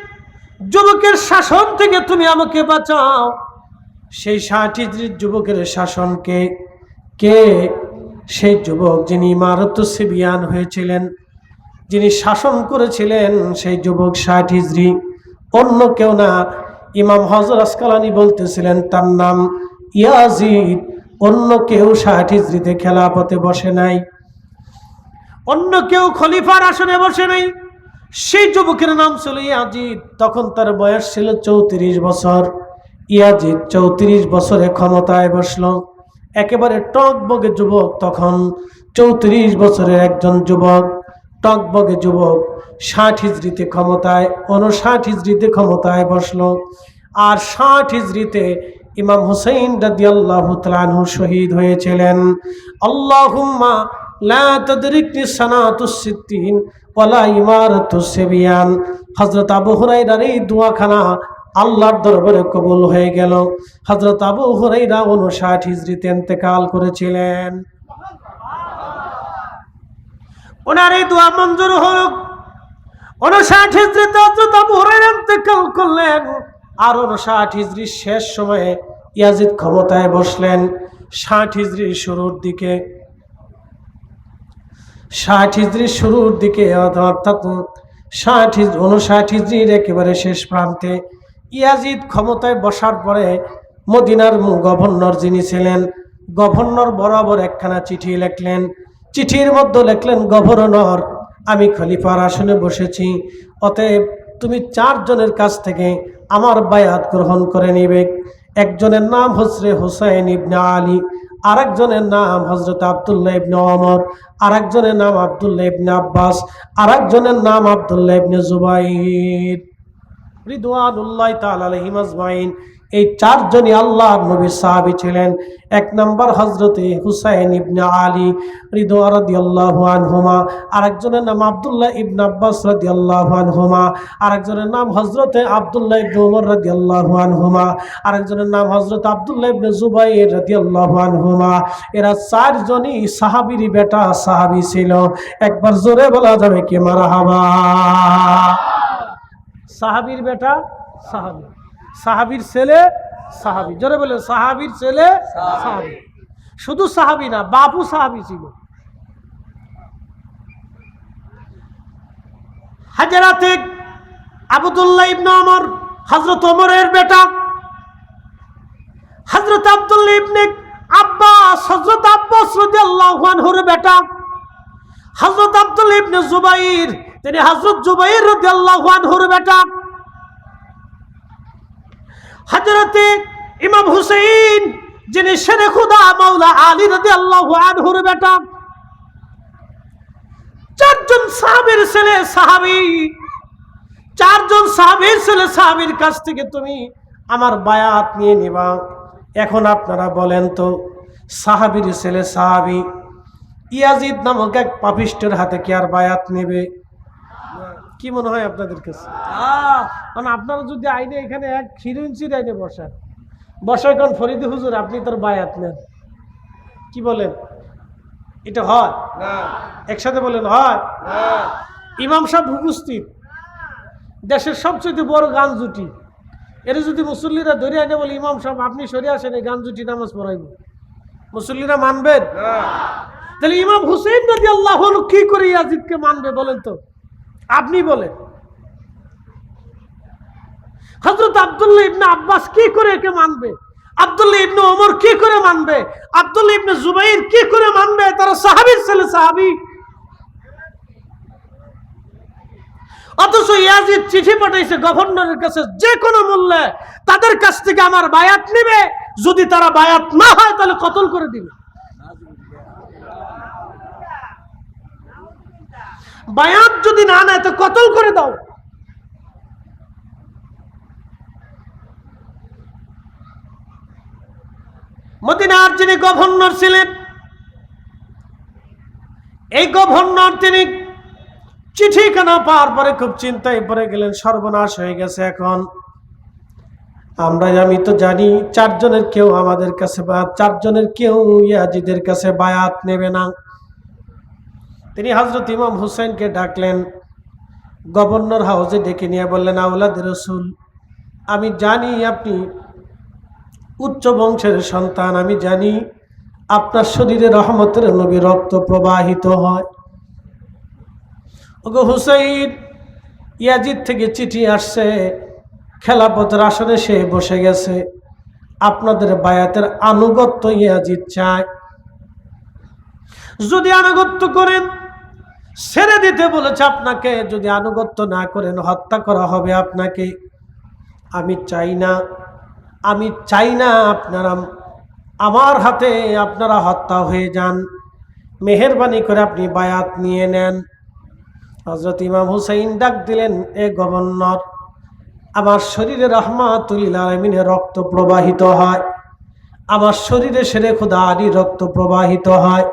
যুবকের শাসন থেকে তুমি আমাকে বাঁচাও। সেই 60 হিজরির যুবকের শাসনকে কে? সেই যুবক যিনি ইমারাতুস সিবিয়ান হয়েছিলেন, যিনি শাসন করেছিলেন, সেই যুবক 60 হিজরি, অন্য কেউ না। ইমাম হযরত আসকালানি বলতেছিলেন তার নাম ইয়াজিদ। অন্য কেউ 60 হিজরিতে খেলাফতে বসে নাই, অন্য কেউ খলিফার আসনে বসে নাই। সেই যুবকের নাম ছিল ইয়াজিদ। তখন তার বয়স ছিল 34 বছর। ইয়াজিদ 34 বছরে ক্ষমতায় বসলো। একেবারে টকবগে যুবক, তখন 34 বছরের একজন যুবক, টকবগে যুবক 60 হিজরিতে ক্ষমতায়, 59 হিজরিতে ক্ষমতায় বসলো। আর 60 হিজরিতে ইমাম হুসাইন রাদিয়াল্লাহু তাআলা আনহু শহীদ হয়েছিলেন। আল্লাহুম্মা লা তাদরিকনি সানাতুস সিত্তিন ওয়ালা ইমারাতুস সিবিয়ান। হযরত আবু হুরায়রার এই দোয়াখানা আল্লাহর দরবারে কবুল হয়ে গেল। হযরত আবু হুরায়রা 59 হিজরিতে ইন্তেকাল করেছিলেন। ওনার এই দোয়া মঞ্জুর হলো। 59 হিজরিতে হযরত আবু হুরায়রা ইন্তেকাল করলেন। আর 59 হিজরির শেষ সময়ে ইয়াজিদ ক্ষমতায় বসলেন। 60 হিজরির শুরুর দিকে, 60 হিজরির শুরুর দিকে, অর্থাৎ 59 হিজরির একেবারে শেষ প্রান্তে ইয়াজিদ ক্ষমতায় বসার পরে মদিনার গভর্নর যিনি ছিলেন, গভর্নর বরাবর একখানা চিঠি লিখলেন। চিঠির মধ্যে লিখলেন, গভর্নর, আমি খলিফার আসনে বসেছি, অতএব তুমি 4 জনের কাছ থেকে আমার বায়াত গ্রহণ করে নিবে। একজনের নাম হযরত হুসাইন ইবনে আলী, আরেকজনের নাম হযরত আব্দুল্লাহ ইবনে ওমর, আরেকজনের নাম আব্দুল্লাহ ইবনে আব্বাস, আরেকজনের নাম আব্দুল্লাহ ইবনে জুবাইর রিদওয়ানুল্লাহি তাআলা আলাইহিম আজমাইন। এই 4 জনই আল্লাহর নবীর সাহাবী ছিলেন। 1 নম্বর হযরতে হুসাইন ইবনে আলী রাদিয়াল্লাহু আনহুমা, আরেকজনের নাম আব্দুল্লাহ ইবনে আব্বাস রাদিয়াল্লাহু আনহুমা, আরেকজনের নাম হযরতে আব্দুল্লাহ ইবনে ওমর রাদিয়াল্লাহু আনহুমা, আরেকজনের নাম হযরত আব্দুল্লাহ ইবনে জুবাইর রাদিয়াল্লাহু আনহুমা। এরা 4 জনই সাহাবীর বেটা, সাহাবী ছিল। একবার জোরে বলা যাবে কি মারহাবা? সাহাবীর বেটা সাহাবী, সাহাবীর ছেলে সাহাবী। জোরে বলে, সাহাবীর ছেলে সাহাবী। শুধু সাহাবী না, বাপু সাহাবী ছিল। হাজরাতে আব্দুল্লাহ ইবনে ওমর, হযরত ওমরের বেটা। হযরত আব্দুল্লাহ ইবনে আব্বাস, হযরত আব্বাস রাদিয়াল্লাহু আনহুর বেটা। হযরত আব্দুল্লাহ ইবনে জুবাইর, তিনি হযরত জুবাইর রাদিয়াল্লাহু আনহুর বেটা। হযরতে ইমাম হুসাইন, যিনি শেরে খুদা মাওলা আলী রাদিয়াল্লাহু আনহুর বেটা। 4 জন সাহাবীর ছেলে সাহাবী, 4 জন সাহাবীর ছেলে সাহাবীর কাছ থেকে তুমি আমার বায়াত নিয়ে নিবা। এখন আপনারা বলেন তো, সাহাবীর ছেলে সাহাবী ইয়াজিদ নামক এক পাপিষ্টের হাতে কি আর বায়াত নেবে? কি মনে হয় আপনাদের কাছে? মানে আপনারা যদি আইনে এখানে এক হিরোইনসির আইনে বসায় কোন ফরিদি হুজুর, আপনি তোর বায়াত নেন, কি বলেন? এটা হয় না? একসাথে বলেন, হয় না? ইমাম সাহেব উপস্থিত, দেশের সবচেয়ে বড় গান জুটি, এর যদি মুসল্লিরা ধরে আনে বলে, ইমাম সাহেব আপনি সরে আসেন, এই গান জুটি নামাজ পড়াইব, মুসল্লিরা মানবেন? তাহলে ইমাম হুসাইন রাদিয়াল্লাহু আনহু কি করে ইয়াজিদকে মানবে বলেন তো? আপনি বলেন। হযরত আব্দুল্লাহ ইবনে আব্বাস কি করে একে মানবে? আব্দুল্লাহ ইবনে ওমর কি করে মানবে? আব্দুল্লাহ ইবনে জুবাইর কি করে মানবে? তারা সাহাবীর ছেলে সাহাবী। অথচ ইয়াজিদ চিঠি পাঠাইছে গভর্নরের কাছে, যে কোনো মূল্যে তাদের কাছ থেকে আমার বায়াত নেবে, যদি তারা বায়াত না হয় তাহলে কতল করে দিবে। বায়াত যদি না নেয় তো কতল করে দাও। মদিনার যিনি গভর্নর ছিলেন, এই গভর্নর তিনি চিঠিখানা পাওয়ার পরে খুব চিন্তায় পড়ে গেলেন, সর্বনাশ হয়ে গেছে। এখন আমি তো জানি 4 জনের কেউ আমাদের কাছে বা 4 জনের কেউ ইয়াজিদের কাছে বায়াত নেবে না। তিনি হযরত ইমাম হুসাইনকে ডাকলেন, গভর্নর হাউসে ডেকে নিয়ে বললেন, আওলাদ রাসূল, আমি জানি আপনি উচ্চ বংশের সন্তান, আমি জানি আপনার শরীরে রহমতের নবী রক্ত প্রবাহিত হয়। ওগো হুসাইন, ইয়াজিদ থেকে চিঠি আসছে, খেলাফতের আসনে সে বসে গেছে, আপনাদের বায়াতের আনুগত্য ইয়াজিদ চায়। যদি আনুগত্য করেন ছেড়ে দিতে বলেছে আপনাকে, যদি আনুগত্য না করেন হত্যা করা হবে আপনাকে। আমি চাই না আপনারা আমার হাতে আপনারা হত্যা হয়ে যান। মেহেরবানি করে আপনি বায়াত নিয়ে নেন। হযরত ইমাম হুসাইন ডাক দিলেন, এ গভর্নর, আমার শরীরে রাহমাতুল লিল আলামিনের রক্ত প্রবাহিত হয়, আমার শরীরে শেরে খুদা আলী রক্ত প্রবাহিত হয়,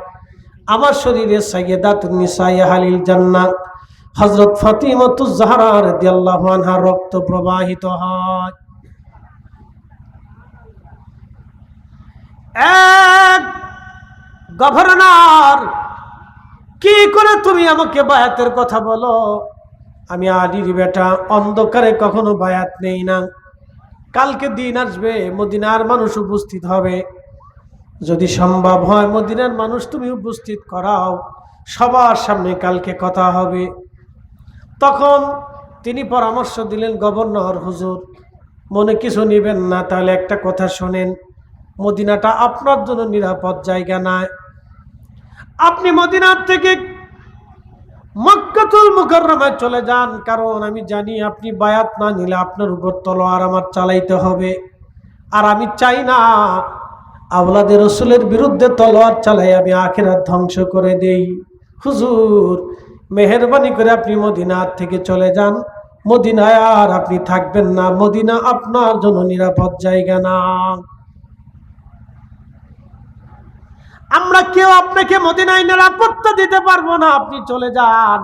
আমার শরীরে সাইয়্যিদাতুন নিসাই আহলিল জান্নাহ হযরত ফাতিমাতুজ জাহরা রাদিয়াল্লাহু আনহা রক্ত প্রবাহিত হয়। এক গভর্নর, কি করে তুমি আমাকে বায়াতের কথা বলো? আমি আলীর বেটা, অন্ধকারে কখনো বায়াত নেই না। কালকে দিন আসবে, মদিনার মানুষ উপস্থিত হবে, যদি সম্ভব হয় মদিনার মানুষ তুমি উপস্থিত করাও, সবার সামনে কালকে কথা হবে। তখন তিনি পরামর্শ দিলেন, গভর্নর হুজুর, মনে কিছু নেবেন না, তাহলে একটা কথা শোনেন, মদিনাটা আপনার জন্য নিরাপদ জায়গা নয়। আপনি মদিনার থেকে মক্কাতুল মুকাররমায় চলে যান, কারণ আমি জানি আপনি বায়াত না নিলে আপনার উপর তলোয়ার আমার চালাইতে হবে, আর আমি চাই না আওলাদে রাসূলের বিরুদ্ধে তলোয়ার চালাই আমি আখিরাত ধ্বংস করে দেই। হুজুর, মেহেরবানি করে আপনি মদিনার থেকে চলে যান, মদিনায় আর আপনি থাকবেন না, মদিনা আপনার জন্য নিরাপদ জায়গা না। আমরা কেউ আপনাকে মদিনায় নিরাপত্তা দিতে পারবো না, আপনি চলে যান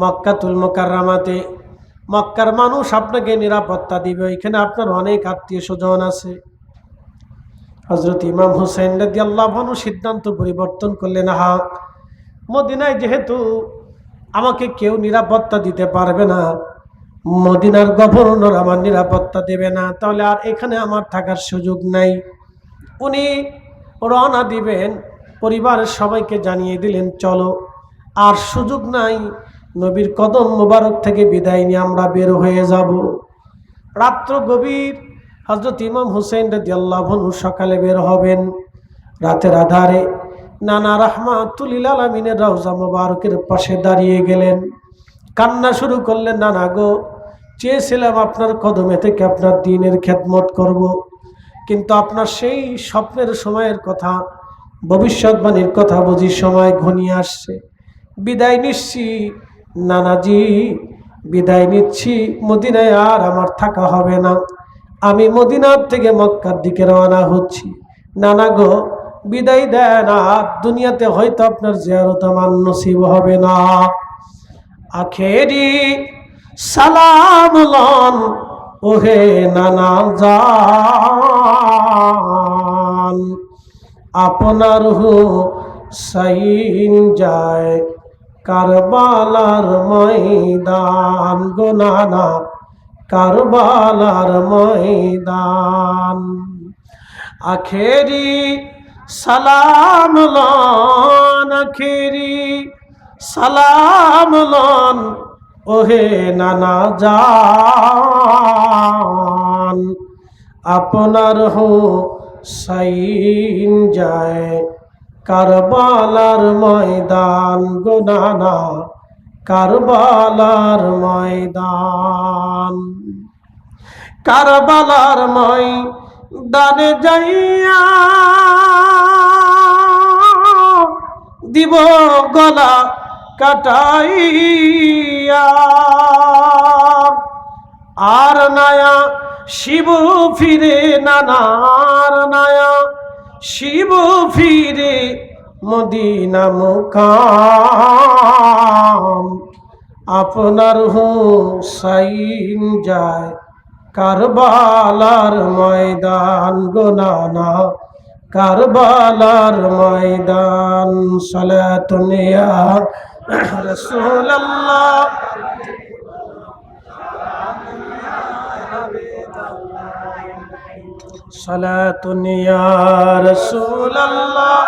মক্কাতুল মুকাররমাতে, মক্কার মানুষ আপনাকে নিরাপত্তা দিবে, এখানে আপনার অনেক আত্মীয় স্বজন আছে। হযরত ইমাম হুসাইন রাদিয়াল্লাহু আনহু সিদ্ধান্ত পরিবর্তন করলেন, হা, মদিনায় যেহেতু আমাকে কেউ নিরাপত্তা দিতে পারবে না, মদিনার গভর্নর আমার নিরাপত্তা দেবে না, তাহলে আর এখানে আমার থাকার সুযোগ নাই। উনি রওনা দিবেন, পরিবারের সবাইকে জানিয়ে দিলেন, চলো, আর সুযোগ নাই, নবীর কদম মোবারক থেকে বিদায় নিয়ে আমরা বের হয়ে যাব। রাত্র গভীর, হযরত ইমাম হুসাইন রাদিয়াল্লাহু আনহু সকালে বের হবেন। রাতের আধারে নানা রাহমাতুল লিল আলামিনের রওজা মোবারকের পাশে দাঁড়িয়ে গেলেন, কান্না শুরু করলেন, নানা গো, চেয়েছিলাম আপনার কদমে থেকে আপনার দ্বীনের খেদমত করব, কিন্তু আপনার সেই স্বপ্নের সময়ের কথা, ভবিষ্যৎবাণীর কথা বুঝি সময় ঘনিয়ে আসছে, বিদায় নিচ্ছি নানাজি, বিদায় নিচ্ছি, মদিনায় আর আমার থাকা হবে না, আমি মদিনার থেকে মক্কার দিকে রওনা হচ্ছি। নানা গো, বিদায় দেন, আর দুনিয়াতে হয়তো আপনার জিয়ারত আমার নসিব হবে না। আখেরি সালাম লন ওহে নানা জান, আপনার হুসাইন যায় কারবালার ময়দান, গো নানা কারবালার ময়দান। আখেরি সালাম লন, আখেরি সালাম লন ওহে নানা জান, আপনার হুসাইন যায় কারবালার ময়দান, গো নানা কারবালার ময়দান। কারবালার ডানে যাইয়া দিব গলা কাটাইয়া, আর নায়া শিব ফিরে নানার নায়া শিব ফিরে মদিনা মুকাম, আপনার হুসাইন যায় কারবালার ময়দান গো নানা কারবালার ময়দান। সালাতুন ইয়া রাসূলুল্লাহ সালাতুন ইয়া রাসূলুল্লাহ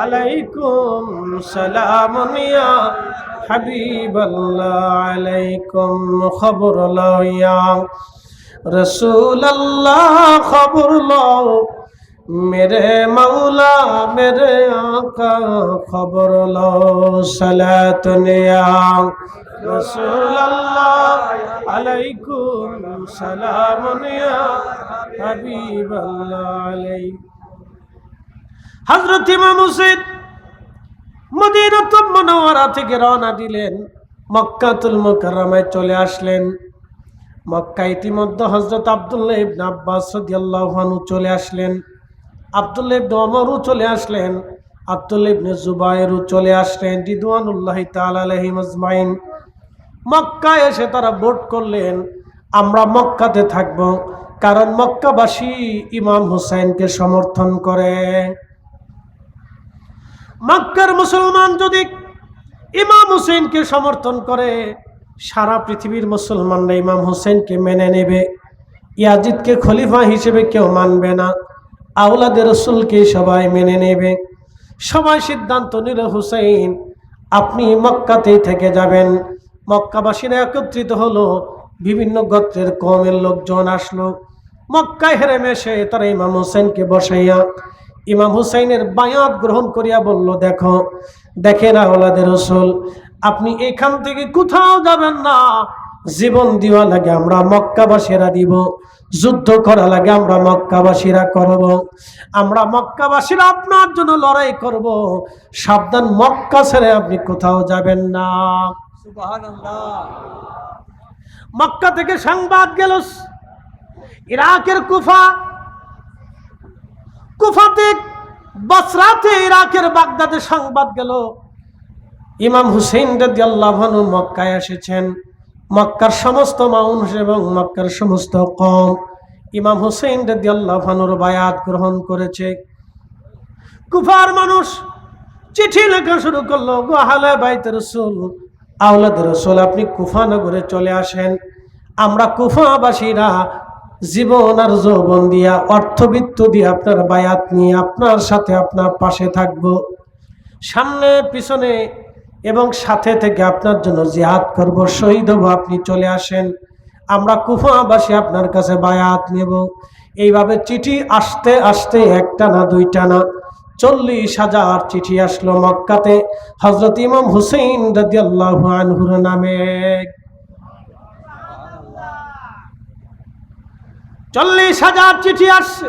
আলাইকুম সালামুন ইয়া হাবিবাল্লাহ আলাইকুম খবর লও ইয়া রাসূলুল্লাহ খবর লও मेरे मौला मेरे आका खबर लो। सलातुन या रसूलल्लाह अलैकुम सलामुन या हबीबल्लाह अलैहि। हजरत इमाम हुसैन মদিনাতুল মুনাওয়ারা থেকে রওনা দিলেন, মক্কাতুল মুকাররমায় চলে আসলেন। মক্কা ইতিমধ্যে হযরত আব্দুল্লাহ ইবনে আব্বাস রাদিয়াল্লাহু আনহু চলে আসলেন, আব্দুল্লাহ ইবনে ওমরও চলে আসলেন, আব্দুল্লাহ ইবনে জুবায়েরও চলে আসলেন রিদওয়ানুল্লাহি তাআলা আলাইহিম আজমাইন। মক্কায় এসে তারা ভোট করলেন আমরা মক্কাতে থাকব, কারণ মক্কাবাসী ইমাম হুসাইনকে সমর্থন করে। মক্কার মুসলমান যদি ইমাম হুসেনকে সমর্থন করে, সারা পৃথিবীর মুসলমানরা ইমাম হুসেনকে মেনে নেবে। ইয়াজিদকে খলিফা হিসেবে কেউ মানবে না, আওলাদে রসুলকে সবাই মেনে নেবে। সবাই সিদ্ধান্ত নিল হুসাইন আপনি মক্কাতেই থেকে যাবেন। মক্কাবাসীরা একত্রিত হলো, বিভিন্ন গোত্রের কওমের লোকজন আসলো। মক্কায় হেরেম এসে তারা ইমাম হুসেনকে বসাইয়া ইমাম হুসাইনের বায়াত গ্রহণ করিয়া বলল, দেখেন আওলাদে রসুল, আপনি এখান থেকে কোথাও যাবেন না। জীবন দেওয়া লাগে আমরা মক্কাবাসীরা দিব, যুদ্ধ করা লাগে আমরা মক্কাবাসীরা করব, আমরা মক্কাবাসীরা আপনার জন্য লড়াই করব। সাবধান, মক্কা ছেড়ে আপনি কোথাও যাবেন না। সুবহানাল্লাহ। মক্কা থেকে সংবাদ গেল ইরাকের কুফাতে, বসরাতে, ইরাকের বাগদাদে সংবাদ গেল ইমাম হুসেইন রাদিয়াল্লাহু আনহু মক্কায় এসেছেন। মক্কার সমস্ত মানুষ এবং মক্কার সমস্ত কওম ইমাম হুসেইন রাদিয়াল্লাহু আনহুর বায়াত গ্রহণ করেছে। কুফার মানুষ চিঠি লেখা শুরু করলো, গো আহলে বাইত রাসূল, আওলাদ রাসূল, আপনি কুফা নগরে চলে আসেন। আমরা কুফাবাসীরা জীবন আর যৌবন দিয়া অর্থবিত্ত দিয়ে আপনার বায়াত নিয়ে আপনার সাথে আপনার পাশে থাকব, সামনে পিছনে এবং সাথে থেকে আপনার জন্য জিহাদ করব, শহীদ হব। আপনি চলে আসেন, আমরা কুফাবাসী আপনার কাছে বায়াত নেব। এইভাবে চিঠি আসতে আসতে একটা না দুইটা না 40,000 চিঠি আসলো মক্কাতে হযরত ইমাম হুসেইন রাদিয়াল্লাহু আনহুর নামে। 40,000 চিঠি আসছে।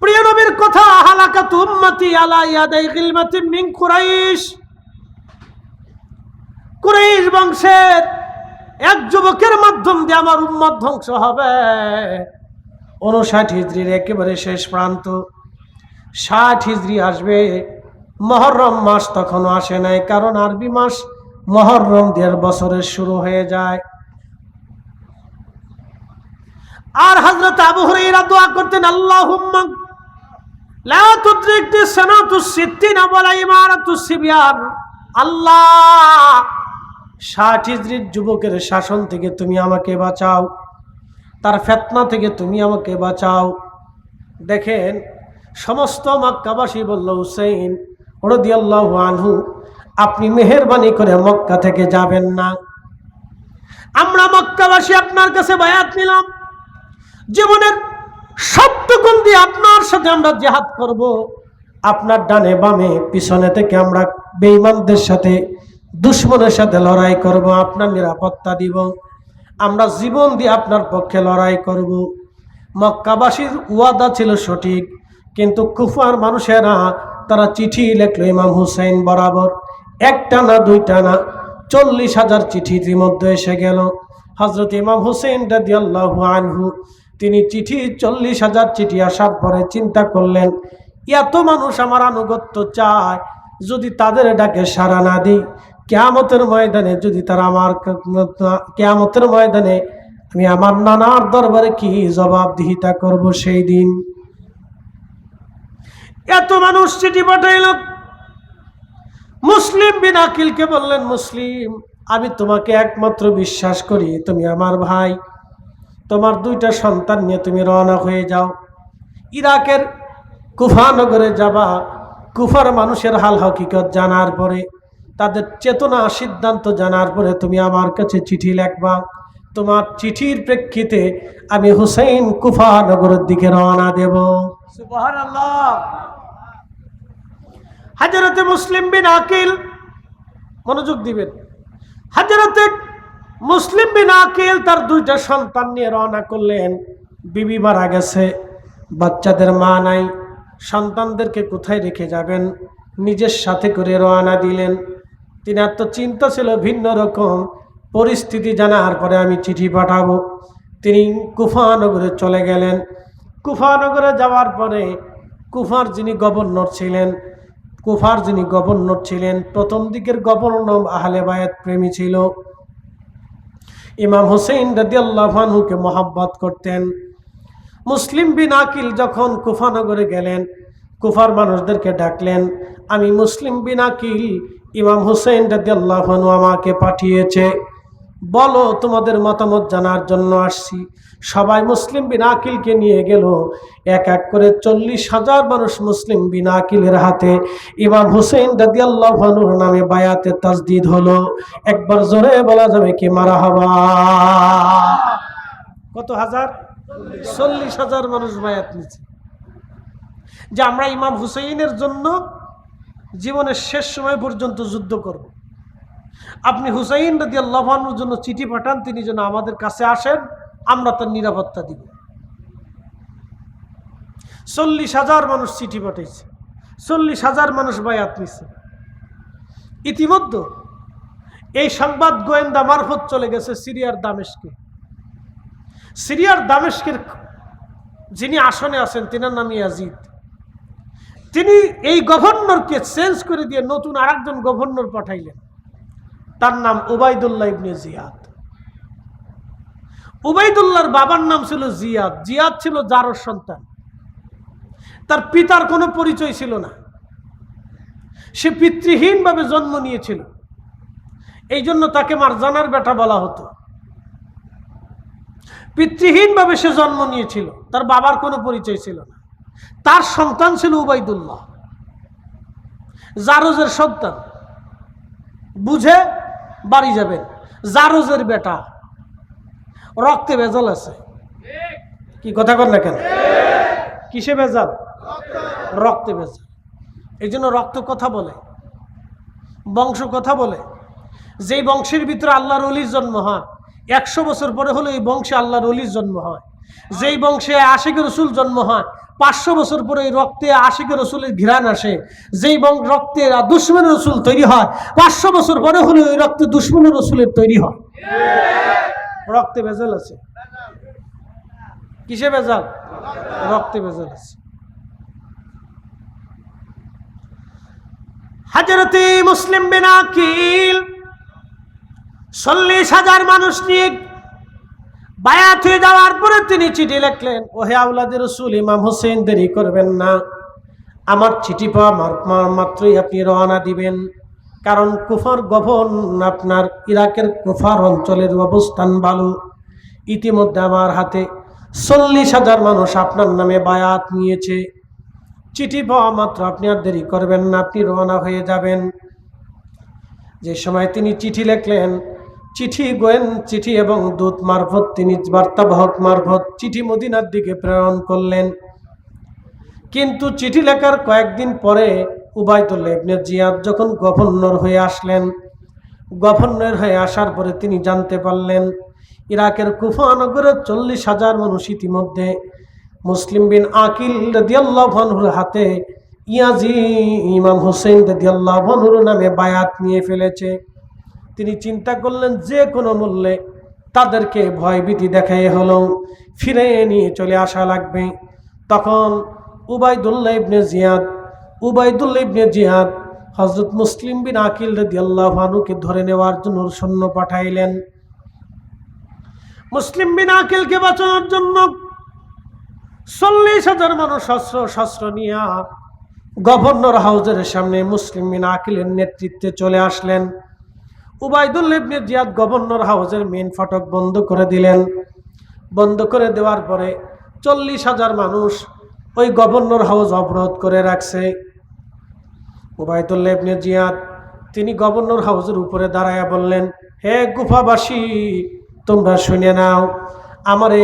প্রিয় নবীর কথা, হালাকাতু উম্মতি আলা ইয়াদাই গিলমাতিন মিন কুরাইশ। কুরাইশ বংশের এক যুবকের মাধ্যম দিয়ে আমার উম্মত ধ্বংস হবে। 59 হিজরির একেবারে শেষ প্রান্ত, 60 হিজরি আসবে। মুহররম মাস তখনও আসে নাই, কারণ আরবি মাস মুহররম দিয়ে বছরের শুরু হয়ে যায়। আর হযরত আবু হুরায়রা দোয়া করতেন, আল্লাহুম্মা লা তুদরিকনি সানাতুস সিত্তিনা ওয়ালা ইমারাতুস সিবয়ান। আল্লাহ, 60 হিজরির যুবকের শাসন থেকে তুমি আমাকে বাঁচাও, তার ফিতনা থেকে তুমি আমাকে বাঁচাও। দেখেন, সমস্ত মক্কাবাসী বলল, হুসাইন রাদিয়াল্লাহু আনহু, আপনি মেহেরবানি করে মক্কা থেকে যাবেন না। আমরা মক্কাবাসী আপনার কাছে বায়াত নিলাম, জীবনের সবটুকুন দিয়ে আপনার সাথে আমরা জিহাদ করব। আপনার ডানে বামে পিছনে থেকে আমরা বেঈমানদের সাথে, দুশমনের সাথে লড়াই করব, আপনার নিরাপত্তা দিব। আমরা জীবন দিয়ে আপনার পক্ষে লড়াই করব। মক্কাবাসীর ওয়াদা ছিল সঠিক, কিন্তু কুফার মানুষেরা তারা চিঠি লিখলো ইমাম হুসাইন বরাবর, একটা না দুইটা না 40,000 চিঠি ইতিমধ্যে এসে গেল। হযরত ইমাম হুসাইন রাদিয়াল্লাহু আনহু তিনি চিঠি 40,000 চিঠি আসার পরে চিন্তা করলেন, এত মানুষ আমার আনুগত্য চায়, যদি তাদের ডাকে সাড়া না দিই, কিয়ামতের ময়দানে যদি তারা কিয়ামতের ময়দানে আমি আমার নানার দরবারে কি জবাবদিহিতা করব সেই দিন। এত মানুষ চিঠি পাঠাইল। মুসলিম বিন আকিলকে বললেন, মুসলিম, আমি তোমাকে একমাত্র বিশ্বাস করি, তুমি আমার ভাই, তোমার 2টা সন্তান নিয়ে তুমি রওনা হয়ে যাও, ইরাকের কুফা নগরে যাবা। কুফার মানুষের হাল হকিকত জানার পরে, তাদের চেতনা সিদ্ধান্ত জানার পরে তুমি আমার কাছে চিঠি লিখবা। তোমার চিঠির প্রেক্ষিতে আমি হুসাইন কুফা নগরের দিকে রওনা দেব। সুবহানাল্লাহ। হযরতে মুসলিম বিন আকিল, মনোযোগ দিবেন, হযরতে মুসলিম বিন আকিল তার 2টা সন্তান নিয়ে রওনা করলেন। বিবি মারা গেছে, বাচ্চাদের মা নাই, সন্তানদেরকে কোথায় রেখে যাবেন, নিজের সাথে করে রওনা দিলেন। তিনার তো চিন্তা ছিল ভিন্ন রকম, পরিস্থিতি জানার পরে আমি চিঠি পাঠাবো। তিনি কুফা নগরে চলে গেলেন। কুফা নগরে যাওয়ার পরে কুফার যিনি গভর্নর ছিলেন, প্রথম দিকের গভর্নর আহলে বায়াত প্রেমী ছিল, ইমাম হুসাইন রাদিয়াল্লাহু আনহুকে মহব্বত করতেন। মুসলিম বিন আকিল যখন কুফা নগরে গেলেন, কুফার মানুষদেরকে ডাকলেন, আমি মুসলিম বিন আকিল, ইমাম হুসাইন রাদিয়াল্লাহু আনহু আমাকে পাঠিয়েছে, বলো তোমাদের মতামত জানার জন্য আসছি। সবাই মুসলিম বিন আকিলকে নিয়ে গেল। এক এক করে 40,000 মানুষ মুসলিম বিন আকিলের হাতে ইমাম হুসাইন রাদিয়াল্লাহু আনহুর নামে বায়াতে তাজদীদ হলো। একবার জোরে বলা যাবে কি মারহাবা? কত হাজার? 40,000 মানুষ বায়াত নিচ্ছে, যে আমরা ইমাম হুসাইনের জন্য জীবনের শেষ সময় পর্যন্ত যুদ্ধ করব। আপনি হুসাইন রাদিয়াল্লাহু আনহুর জন্য চিঠি পাঠান, তিনি যেন আমাদের কাছে আসেন, আমরা তার নিরাপত্তা দিব। 40,000 মানুষ চিঠি পাঠাইছে, 40,000 মানুষ বায়াত নিছে। ইতিমধ্যে এই সংবাদ গোয়েন্দা মারফত চলে গেছে সিরিয়ার দামেস্কে। সিরিয়ার দামেস্কের যিনি আসনে আছেন তিনার নাম ইয়াজিদ। তিনি এই গভর্নরকে চেঞ্জ করে দিয়ে নতুন আরেকজন গভর্নর পাঠাইলেন, তার নাম উবাইদুল্লাহ ইবনে জিয়াদ। উবাইদুল্লাহর বাবার নাম ছিল জিয়াদ। জিয়াদ ছিল জারর সন্তান, তার পিতার কোনো পরিচয় ছিল না, সে পিতৃহীনভাবে জন্ম নিয়েছিল, এই জন্য তাকে মারজানার বেটা বলা হতো। পিতৃহীনভাবে সে জন্ম নিয়েছিল, তার বাবার কোনো পরিচয় ছিল না। তার সন্তান ছিল উবাইদুল্লাহ, জারজের সন্তান। বুঝে বাড়ি যাবেন, জারজের বেটা, রক্তে ভেজাল আছে। কি কথা কর না কেন? কিসে ভেজাল? রক্তে ভেজাল। এই জন্য রক্ত কথা বলে, বংশ কথা বলে। যেই বংশের ভিতরে আল্লাহর ওলির জন্ম হয়, 100 বছর পরে হলে এই বংশে আল্লাহর ওলির জন্ম হয়। যেই বংশে আশিকের রসুল জন্ম হয়, 500 বছর পরে এই রক্তে আশিকের রসুলের ঘ্রাণ আসে। যেই রক্তে দুশমনের রসুল তৈরি হয়, 500 বছর পরে হলে ওই রক্তে দুশমনের রসুলের তৈরি হয়। রক্তে ভেজাল আছে। কিসে ভেজাল? রক্তে ভেজাল আছে। হযরতে মুসলিম বিন আকিল 40,000 মানুষ নিয়ে বায়াত হয়ে যাওয়ার পরে তিনি চিঠি লিখলেন, ওহে আওলাদে রাসূল ইমাম হুসাইন, দেরি করবেন না, আমার চিঠি পাওয়া মাত্রই আপনি রওনা দিবেন। কারণ কুফার গভর্নর, আপনার ইরাকের কুফার অঞ্চলের অবস্থান ভালো। ইতিমধ্যে আমার হাতে 40,000 মানুষ আপনার নামে বায়াত নিয়েছে। চিঠি পাওয়া মাত্র আপনি আর দেরি করবেন না, আপনি রওনা হয়ে যাবেন। যে সময় তিনি চিঠি লিখলেন, চিঠি এবং দূত মারফত, তিনি বার্তাবাহক মারফত চিঠি মদিনার দিকে প্রেরণ করলেন। কিন্তু চিঠি লেখার কয়েকদিন পরে উবাইদুল্লাহ ইবনে জিয়াদ যখন গভর্নর হয়ে আসলেন, গভর্নর হয়ে আসার পরে তিনি জানতে পারলেন ইরাকের কুফা নগরে 40,000 মানুষ ইতিমধ্যে মুসলিম বিন আকিল রাদিয়াল্লাহু আনহুর হাতে ইমাম হুসেইন রাদিয়াল্লাহু আনহুর নামে বায়াত নিয়ে ফেলেছে। তিনি চিন্তা করলেন যে কোনো মূল্যে তাদেরকে ভয়ভীতি দেখাই হলেও ফিরে নিয়ে চলে আসা লাগবে। তখন উবাইদুল্লাহ ইবনে জিয়াদ হযরত মুসলিম বিন আকিল রাদিয়াল্লাহু আনহুকে ধরে নেওয়ার জন্য সৈন্য পাঠাইলেন। মুসলিম বিন আকিলকে বাঁচানোর জন্য 40,000 মানুষ শস্ত্র নিয়ে গভর্নর হাউজের সামনে মুসলিম বিন আকিলের নেতৃত্বে চলে আসলেন। উবাইদুল্লাহ ইবনে জিয়াদ গভর্নর হাউজের মেন ফটক বন্ধ করে দিলেন। বন্ধ করে দেওয়ার পরে 40,000 মানুষ ওই গভর্নর হাউস অবরোধ করে রাখছে। উবাইদুল্লাহ ইবনে জিয়াদ তিনি গভর্নর হাউসের উপরে দাঁড়ায়া বললেন, হে কুফাবাসী, তোমরা শুনে নাও, আমারে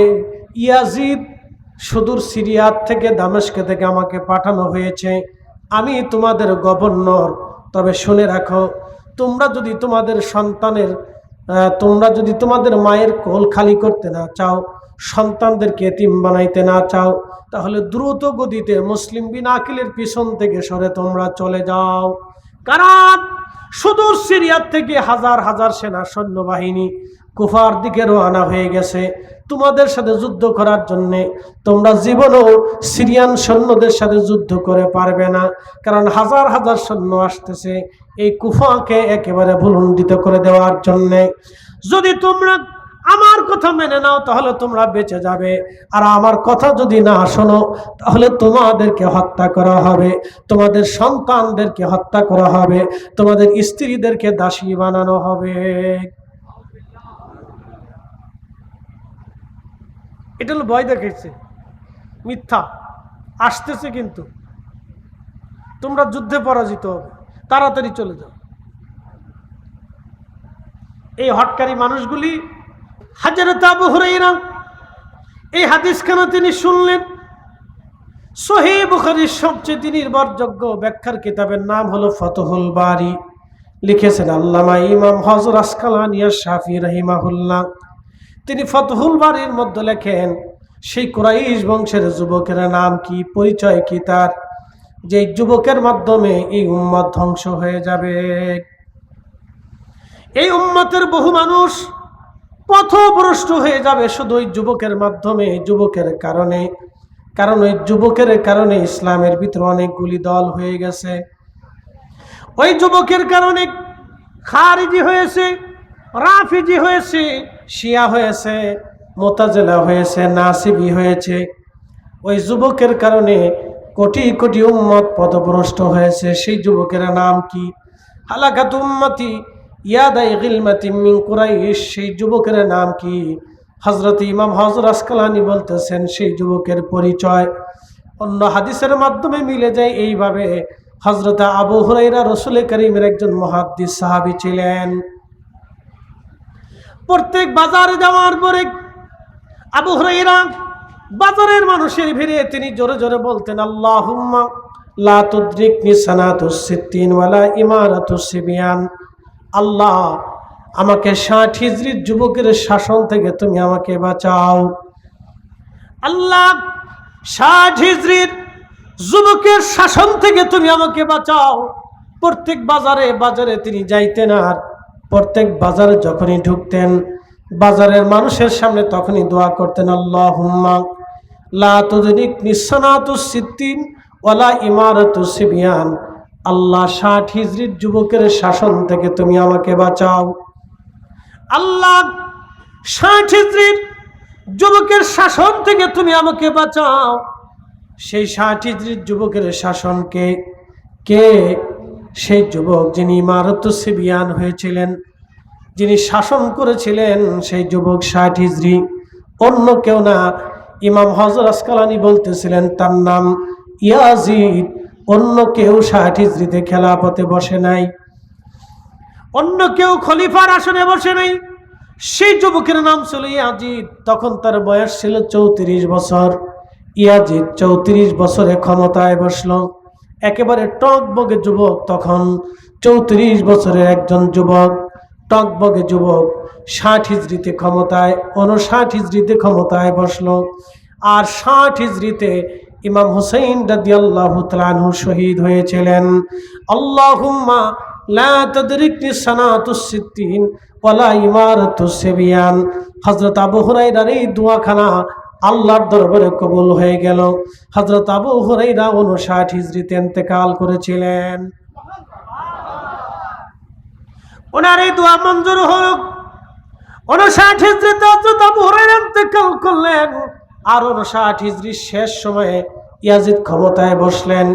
ইয়াজিদ সুদূর সিরিয়া থেকে দামেস্ক থেকে আমাকে পাঠানো হয়েছে। আমি তোমাদের গভর্নর। তবে শুনে রাখো, তোমরা যদি তোমাদের মায়ের কোল খালি করতে না চাও, সন্তানদেরকে এতিম বানাইতে না চাও, তাহলে দ্রুত গতিতে মুসলিম বিন আকিলের পিছন থেকে সরে তোমরা চলে যাও। কারণ সুদূর সিরিয়া থেকে হাজার হাজার সেনা সৈন্যবাহিনী কুফার দিকে রওনা হয়ে গেছে তোমাদের সাথে যুদ্ধ করার জন্যে। তোমরা জীবনেও সিরিয়ান সৈন্যদের সাথে যুদ্ধ করে পারবে না, কারণ হাজার হাজার সৈন্য আসতেছে এই কুফাকে একেবারে ভুলুণ্ঠিত করে দেওয়ার জন্যে। যদি তোমরা আমার কথা মেনে নাও তাহলে তোমরা বেঁচে যাবে, আর আমার কথা যদি না শোনো তাহলে তোমাদেরকে হত্যা করা হবে, তোমাদের সন্তানদেরকে হত্যা করা হবে, তোমাদের স্ত্রীদেরকে দাসী বানানো হবে। এটা হলো ভয় দেখাইছে, মিথ্যা আসতেছে, কিন্তু তোমরা যুদ্ধে পরাজিত হবে, তাড়াতাড়ি চলে যাও। এই হটকারী মানুষগুলি হযরত আবু হুরায়রা এই হাদিসখানা তিনি শুনলেন। সহিহ বুখারীর সবচেয়ে নির্ভরযোগ্য ব্যাখ্যার কিতাবের নাম হলো ফাতহুল বারী। লিখেছেন আল্লামা ইমাম হযরত আসকালানী আশ-শাফিঈ রাহিমাহুল্লাহ। তিনি ফাতহুল বারীর মধ্যে লেখেন, সেই কুরাইশ বংশের যুবকের নাম কি, পরিচয় কি তার, যে যুবকের মাধ্যমে এই উম্মত ধ্বংস হয়ে যাবে। এই উম্মতের বহু মানুষ পথভ্রষ্ট হয়ে যাবে শুধু ওই যুবকের মাধ্যমে, যুবকের কারণে। কারণ ওই যুবকের কারণে ইসলামের ভিতরে অনেকগুলি দল হয়ে গেছে। ওই যুবকের কারণে খারিজি হয়েছে, রাফিজি হয়েছে, শিয়া হয়েছে, মুতাজিলা হয়েছে, নাসিবি হয়েছে। ওই যুবকের কারণে কোটি কোটি উম্মত পথভ্রষ্ট হয়েছে। সেই যুবকের নাম কি? হালাকাত উম্মতি ইয়াদাই গিলমাতি মিন কুরাইশ। সেই যুবকের নাম কি? হযরত ইমাম হযরত আসকালানী বলতেছেন সেই যুবকের পরিচয় অন্য হাদিসের মাধ্যমে মিলে যায় এইভাবে। হযরত আবু হুরায়রা রাসূল করিমের একজন মুহাদ্দিস সাহাবী ছিলেন। প্রত্যেক বাজারে যাওয়ার পরে আবু হুরায়রা বাজারের মানুষের ভিড়ে তিনি জোরে জোরে বলতেন, আল্লাহুম্মা লা তুদরিকনি সানাতুস সিত্তিন ওয়ালা ইমারাতুস সিবিয়ান। আল্লাহ, আমাকে 60 হিজরির যুবকের শাসন থেকে তুমি আমাকে বাঁচাও। আল্লাহ, 60 হিজরির যুবকের শাসন থেকে তুমি আমাকে বাঁচাও। প্রত্যেক বাজারে বাজারে তিনি যাইতেন, আর প্রত্যেক বাজারে যখনই ঢুকতেন বাজারের মানুষের সামনে তখনই দোয়া করতেন, আল্লাহুম্মা লা তুদরিকনি সানাতুস সিত্তিন ওয়ালা ইমারাতুস সিবিয়ান। আল্লাহ, 60 হিজরির যুবকের শাসন থেকে তুমি আমাকে বাঁচাও। আল্লাহ, 60 হিজরির যুবকের শাসন থেকে তুমি আমাকে বাঁচাও। সেই 60 হিজরির যুবকের শাসনকে কে? সেই যুবক যিনি ইমারাতুস সিবিয়ান হয়েছিলেন, যিনি শাসন করেছিলেন, সেই যুবক 60 হিজরি, অন্য কেউ না। ইমাম হযরত আসকালানী বলতেছিলেন তার নাম ইয়াজিদ। অন্য কেউ 60 হিজরিতে খেলাফতে বসে নাই, অন্য কেউ খলিফার আসনে বসে নাই। সেই যুবকের নাম ছিল ইয়াজিদ। তখন তার বয়স ছিল 34 বছর। ইয়াজিদ 34 বছরে ক্ষমতায় বসলো, একেবারে টকবগে যুবক। তখন 34 বছরের একজন যুবক, টকবগে যুবক, 60 হিজরিতে ক্ষমতায়, 59 হিজরিতে ক্ষমতায় বসলো। আর 60 হিজরিতে ইমাম হুসাইন রাদিয়াল্লাহু তাআলা আনহু শহীদ হয়েছিলেন। আল্লাহুম্মা লা তাদরিকনি সানাতুস সিত্তিন ওয়ালা ইমারাতুস সিবিয়ান। হযরত আবু হুরায়রার এই দোয়াখানা আল্লাহর দরবারে কবুল হয়ে গেল। হযরত আবু হুরায়রা 59 হিজরিতে ইন্তেকাল করেছিলেন। ওনার এই দোয়া মঞ্জুর হলো। 59 হিজরিতে হযরত আবু হুরায়রা ইন্তেকাল করলেন। আর 59 হিজরির শেষ সময়ে ইয়াজিদ ক্ষমতায় বসলেন।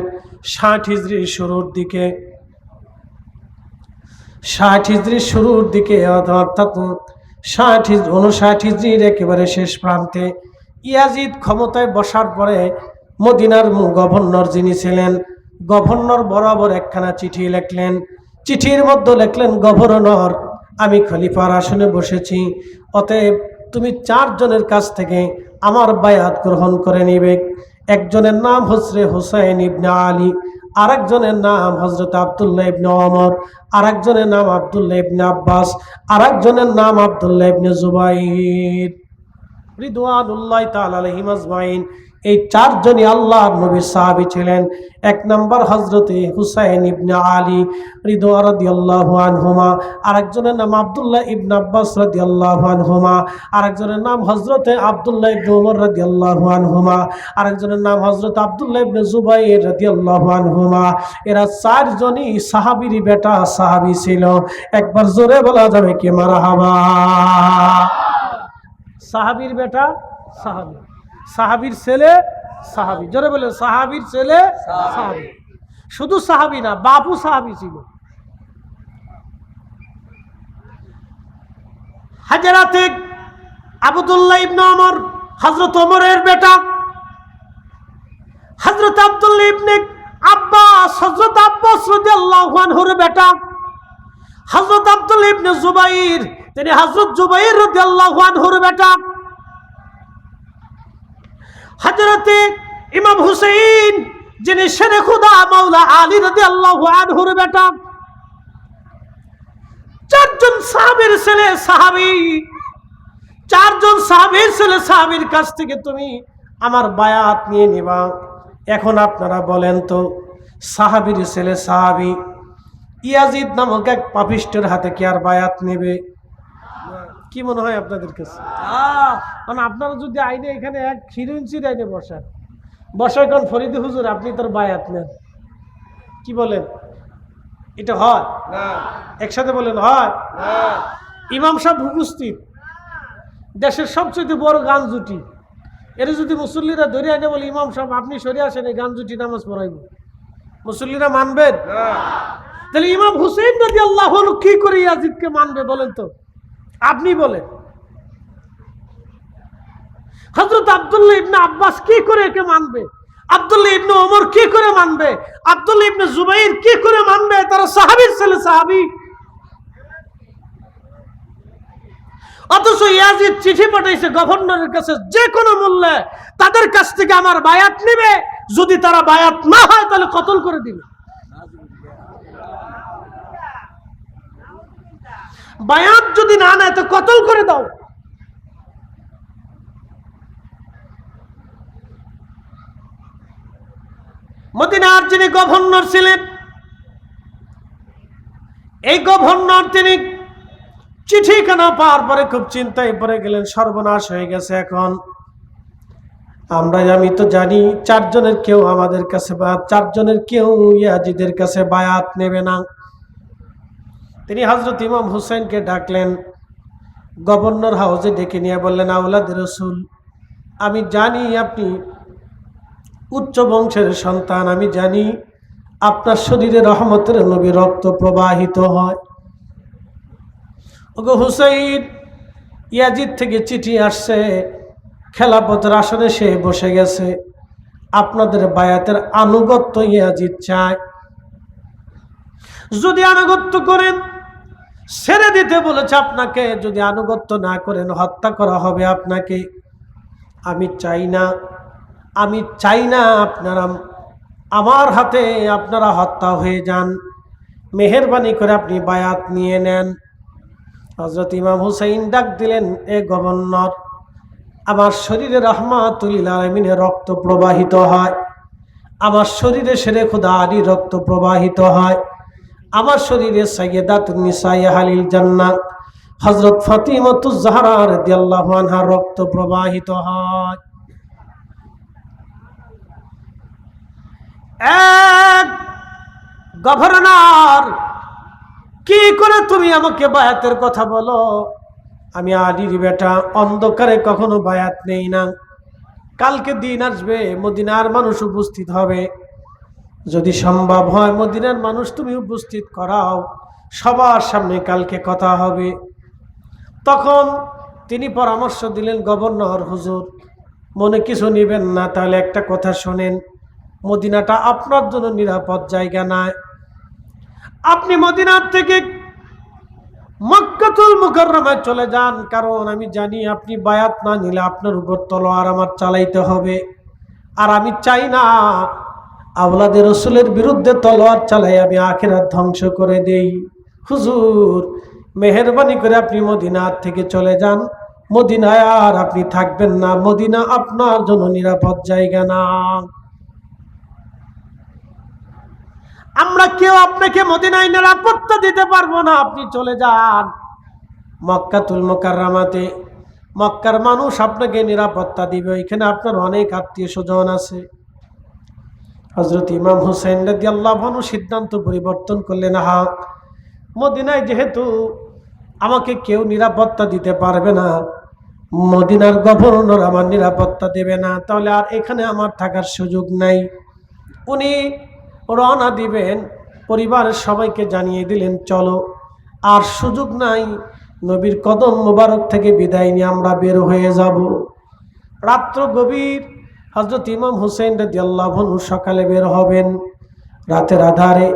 60 হিজরির শুরুর দিকে 60 হিজরির শুরুর দিকে অর্থাৎ 59 হিজরির একেবারে শেষ প্রান্তে ইয়াজিদ ক্ষমতায় বসার পরে মদিনার গভর্নর যিনি ছিলেন, গভর্নর বরাবর একখানা চিঠি লিখলেন। চিঠির মধ্যে লিখলেন, গভর্নর, আমি খলিফার আসনে বসেছি, অতএব তুমি 4 জনের কাছ থেকে আমার বায়াত গ্রহণ করে নিবে। একজনের নাম হযরত হুসাইন ইবনে আলী, আরেকজনের নাম হযরত আব্দুল্লাহ ইবনে ওমর, আরেকজনের নাম আব্দুল্লাহ ইবনে আব্বাস, আরেকজনের নাম আব্দুল্লাহ ইবনে জুবাইর রিদওয়ানুল্লাহি তাআলা আলাইহিম আজমাইন। এই 4 জনই আল্লাহর নবীর সাহাবী ছিলেন। 1 নম্বর হযরতে হুসাইন ইবনে আলী রাদিয়াল্লাহু আনহুমা, আরেকজনের নাম আব্দুল্লাহ ইবনে আব্বাস রাদিয়াল্লাহু আনহুমা, আরেকজনের নাম হযরতে আব্দুল্লাহ ইবনে ওমর রাদিয়াল্লাহু আনহুমা, আরেকজনের নাম হযরত আব্দুল্লাহ ইবনে জুবাইর রাদিয়াল্লাহু আনহুমা। এরা 4 জনই সাহাবীর বেটা সাহাবী ছিল। একবার জোরে বলা যাবে কি মারহাবা? সাহাবীর বেটা সাহাবী, সাহাবীর ছেলে সাহাবী। জোরে বলে, সাহাবীর ছেলে সাহাবী। শুধু সাহাবী না, বাপু সাহাবী ছিল। হাজরাতে আব্দুল্লাহ ইবনে ওমর হযরত ওমরের বেটা, হযরত আব্দুল্লাহ ইবনে আব্বাস হযরত আব্বাস রাদিয়াল্লাহু আনহুর বেটা, হযরত আব্দুল্লাহ ইবনে জুবাইর তিনি হযরত জুবাইর রাদিয়াল্লাহু আনহুর বেটা, হযরতে ইমাম হুসাইন যিনি শেরে খুদা মাওলা আলী রাদিয়াল্লাহু আনহুর বেটা। 4 জন সাহাবীর ছেলে সাহাবী, 4 জন সাহাবীর ছেলে সাহাবীর কাছ থেকে তুমি আমার বায়াত নিয়ে নিবা। এখন আপনারা বলেন তো, সাহাবীর ছেলে সাহাবী ইয়াজিদ নামক এক পাপিষ্টের হাতে কি আর বায়াত নেবে? কি মনে হয় আপনাদের কাছে? মানে আপনারা যদি আইনে এখানে 1 ইঞ্চির আইনে বসায় কোন ফরিদি হুজুর আপনি তোর বায়াত নেন, কি বলেন? এটা হয় না? একসাথে বলেন, হয় না? ইমাম সাহেব উপস্থিত, দেশের সবচেয়ে বড় গান জুটি, এর যদি মুসল্লিরা ধরে আনে বলে ইমাম সাহেব আপনি সরে আসেন, এই গান জুটি নামাজ পড়াইব, মুসল্লিরা মানবেন? তাহলে ইমাম হুসাইন রাদিয়াল্লাহু আনহু কি করে ইয়াজিদকে মানবে বলেন তো? আপনি বলেন। হযরত আব্দুল্লাহ ইবনে আব্বাস কি করে একে মানবে? আব্দুল্লাহ ইবনে ওমর কি করে মানবে? আব্দুল্লাহ ইবনে জুবাইর কি করে মানবে? তারা সাহাবীর ছেলে সাহাবী। অথচ ইয়াজিদ চিঠি পাঠাইছে গভর্নরের কাছে, যে কোনো মূল্যে তাদের কাছ থেকে আমার বায়াত নেবে, যদি তারা বায়াত না হয় তাহলে কতল করে দিবে। বায়াত যদি না নেয় তো কতল করে দাও। মদিনার যিনি গভর্নর ছিলেন, এই গভর্নর তিনি চিঠিখানা পাওয়ার পরে খুব চিন্তায় পড়ে গেলেন, সর্বনাশ হয়ে গেছে। এখন আমি তো জানি 4 জনের কেউ আমাদের কাছে বা 4 জনের কেউ ইয়াজিদের কাছে বায়াত নেবে না। তিনি হযরত ইমাম হুসাইনকে ডাকলেন, গভর্নর হাউসে ডেকে নিয়ে বললেন, আওলাদে রাসূল, আমি জানি আপনি উচ্চ বংশের সন্তান, আমি জানি আপনার শরীরে রহমতের নবী রক্ত প্রবাহিত হয়। ওগো হুসাইন, ইয়াজিদ থেকে চিঠি আসছে, খেলাফতের আসনে সে বসে গেছে, আপনাদের বায়াতের আনুগত্য ইয়াজিদ চায়। যদি আনুগত্য করেন ছেড়ে দিতে বলেছে আপনাকে, যদি আনুগত্য না করেন হত্যা করা হবে আপনাকে। আমি চাই না আপনারা আমার হাতে আপনারা হত্যা হয়ে যান। মেহেরবানি করে আপনি বায়াত নিয়ে নেন। হযরত ইমাম হুসাইন ডাক দিলেন, এ গভর্নর, আমার শরীরে রাহমাতুল লিল আলামিনের রক্ত প্রবাহিত হয়, আমার শরীরে শেরে খুদা আলীর রক্ত প্রবাহিত হয়, আমার শরীরে সাইয়্যিদাতুন নিসায়ে আহলিল জান্নাহ হযরত ফাতিমাতুজ জাহরা রাদিয়াল্লাহু আনহার রক্ত প্রবাহিত হয়। এক গভর্নর, কি করে তুমি আমাকে বায়াতের কথা বলো? আমি আলীর বেটা, অন্ধকারে কখনো বায়াত নেই না। কালকে দিন আসবে, মদিনার মানুষ উপস্থিত হবে, যদি সম্ভব হয় মদিনার মানুষ তুমি উপস্থিত করাও, সবার সামনে কালকে কথা হবে। তখন তিনি পরামর্শ দিলেন, গভর্নর হুজুর, মনে কিছু নেবেন না, তাহলে একটা কথা শোনেন, মদিনাটা আপনার জন্য নিরাপদ জায়গা নয়। আপনি মদিনার থেকে মক্কাতুল মুকাররমায় চলে যান, কারণ আমি জানি আপনি বায়াত না নিলে আপনার উপর তলোয়ার আমার চালাইতে হবে, আর আমি চাই না আওলাদে রসুলের বিরুদ্ধে তলোয়ার চালাই আমি আখিরাত ধ্বংস করে দেই। হুজুর, মেহেরবানি করে আপনি মদিনার থেকে চলে যান, মদিনায় আর আপনি থাকবেন না, মদিনা আপনার জন্য নিরাপদ জায়গা না। আমরা কেউ আপনাকে মদিনায় নিরাপত্তা দিতে পারবো না, আপনি চলে যান মক্কাতুল মুকাররমাতে, মক্কার মানুষ আপনাকে নিরাপত্তা দিবে, এখানে আপনার অনেক আত্মীয় স্বজন আছে। হযরত ইমাম হুসাইন রাদিয়াল্লাহু আনহু সিদ্ধান্ত পরিবর্তন করলেন, হ্যাঁ, মদিনায় যেহেতু আমাকে কেউ নিরাপত্তা দিতে পারবে না, মদিনার গভর্নর আমার নিরাপত্তা দেবে না, তাহলে আর এখানে আমার থাকার সুযোগ নাই। উনি রওনা দিবেন, পরিবারের সবাইকে জানিয়ে দিলেন চলো, আর সুযোগ নাই, নবীর কদম মোবারক থেকে বিদায় নিয়ে আমরা বের হয়ে যাব। রাত্র গভীর, হযরত ইমাম হুসাইন রাদিয়াল্লাহু আনহু সকালে বের হবেন। রাতের আধারে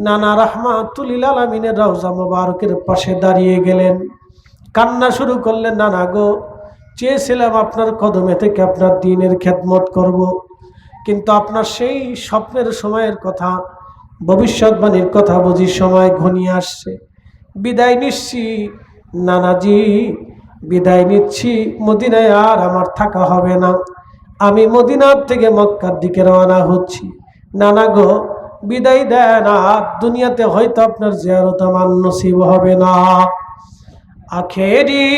নানা রাহমাতুল লিল আলামিনের রওজা মোবারকের পাশে দাঁড়িয়ে গেলেন, কান্না শুরু করলেন, নানা গো, চেয়েছিলাম আপনার কদমে থেকে আপনার দ্বীনের খেদমত করব, কিন্তু আপনার সেই স্বপ্নের সময়ের কথা, ভবিষ্যৎবাণীর কথা বুঝি সময় ঘনিয়ে আসছে, বিদায় নিচ্ছি নানাজি, বিদায় নিচ্ছি, মদিনায় আর আমার থাকা হবে না, আমি মদিনার থেকে মক্কার দিকে রওনা হচ্ছি। নানা গো, বিদায় দেন, আর দুনিয়াতে হয়তো আপনার জিয়ারত আমার নসিব হবে না। আখেরি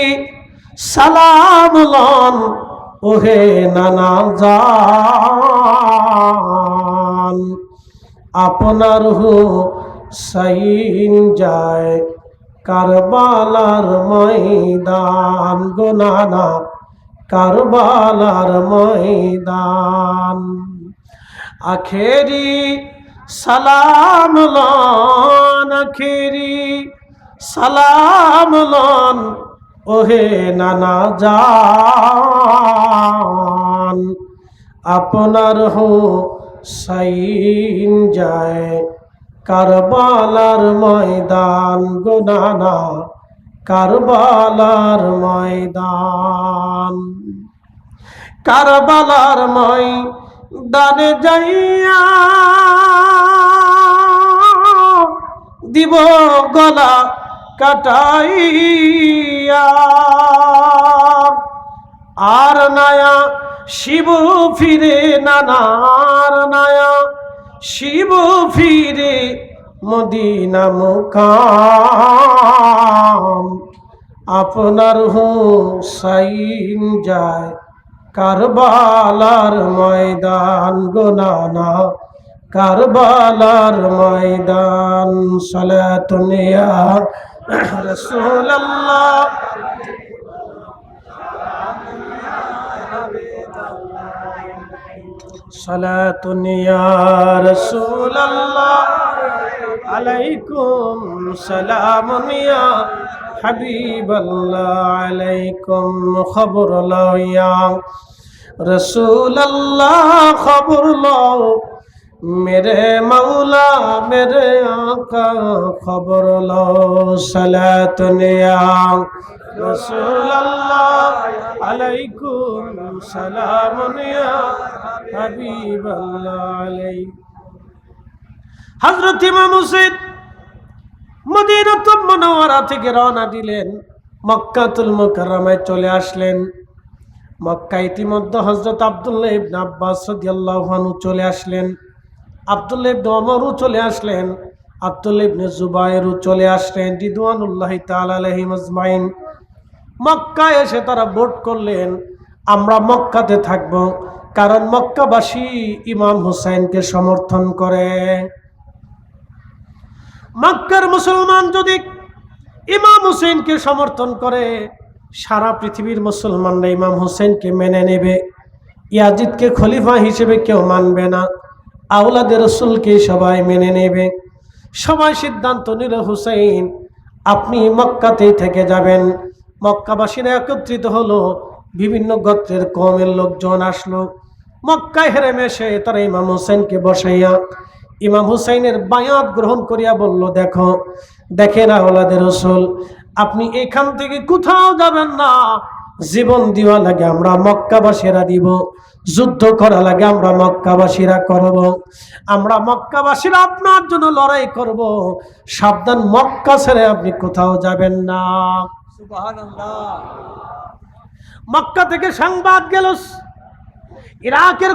সালাম লন ওহে নানা জান, আপনার হুসাইন যায় কারবালার ময়দান, গো নানা কারবালার ময়দান। আখেরি সালাম লন, আখেরি সালাম লন ওহে নানা জান, আপনার হুসাইন যায় কারবালার ময়দান, গো নানা কারবালার ময়দান। কারবালার ময়দানে যাইয়া দিব গলা কাটাইয়া, আর নায়া শিব ফিরে নানার নায়া শিব ফিরে মদিনা মুকাম, আপনার হুসাইন যায় কারবালার ময়দান, গো নানা কারবালার ময়দান। সালাতুন ইয়া রাসূলুল্লাহ, সালাতুন ইয়া রাসূলুল্লাহ, আলাইকুম সালামুন ইয়া হাবিবাল্লাহ, আলাইকুম খবর লও ইয়া রাসূলুল্লাহ, খবর লও मेरे मौला मेरे आका खबर लो। सलातुन या रसूल अल्लाह अलैकुम सलामुन या हबीब अल्लाह अलैकुम। हजरत इमाम हुसैन मदीनाতুল মুনাওয়ারা থেকে রওনা দিলেন, মক্কাতুল মুকাররমায় চলে আসলেন। মক্কা ইতিমধ্যে হযরত আব্দুল্লাহ ইবনে আব্বাস রাদিয়াল্লাহু আনহু চলে আসলেন, আব্দুল্লাহ ইবনে ওমরও চলে আসলেন, আব্দুল্লাহ ইবনে জুবায়েরও চলে আসলেন রিদওয়ানুল্লাহি তাআলা আলাইহিম আজমাইন। মক্কায় এসে তারা ভোট করলেন আমরা মক্কাতে থাকব, কারণ মক্কাবাসী ইমাম হুসাইনকে সমর্থন করে। মক্কার মুসলমান যদি ইমাম হুসেনকে সমর্থন করে, সারা পৃথিবীর মুসলমানরা ইমাম হুসেনকে মেনে নেবে। ইয়াজিদকে খলিফা হিসেবে কেউ মানবে না, আওলাদে রসুলকে সবাই মেনে নেবে। সবাই সিদ্ধান্ত নিল হুসাইন আপনি মক্কাতেই থেকে যাবেন। মক্কাবাসীরা একত্রিত হলো, বিভিন্ন গোত্রের কওমের লোকজন আসলো। মক্কায় হেরেম এসে তারা ইমাম হুসাইনকে বসাইয়া ইমাম হুসাইনের বায়াত গ্রহণ করিয়া বলল, দেখেন আওলাদে রসুল, আপনি এখান থেকে কোথাও যাবেন না। জীবন দেওয়া লাগে আমরা মক্কাবাসীরা দিব, যুদ্ধ করা লাগে আমরা মক্কাবাসীরা করব, আমরা মক্কাবাসীরা আপনার জন্য লড়াই করব। সাবধান, মক্কা ছেড়ে আপনি কোথাও যাবেন না। সুবহানাল্লাহ। মক্কা থেকে সংবাদ গেল ইরাকের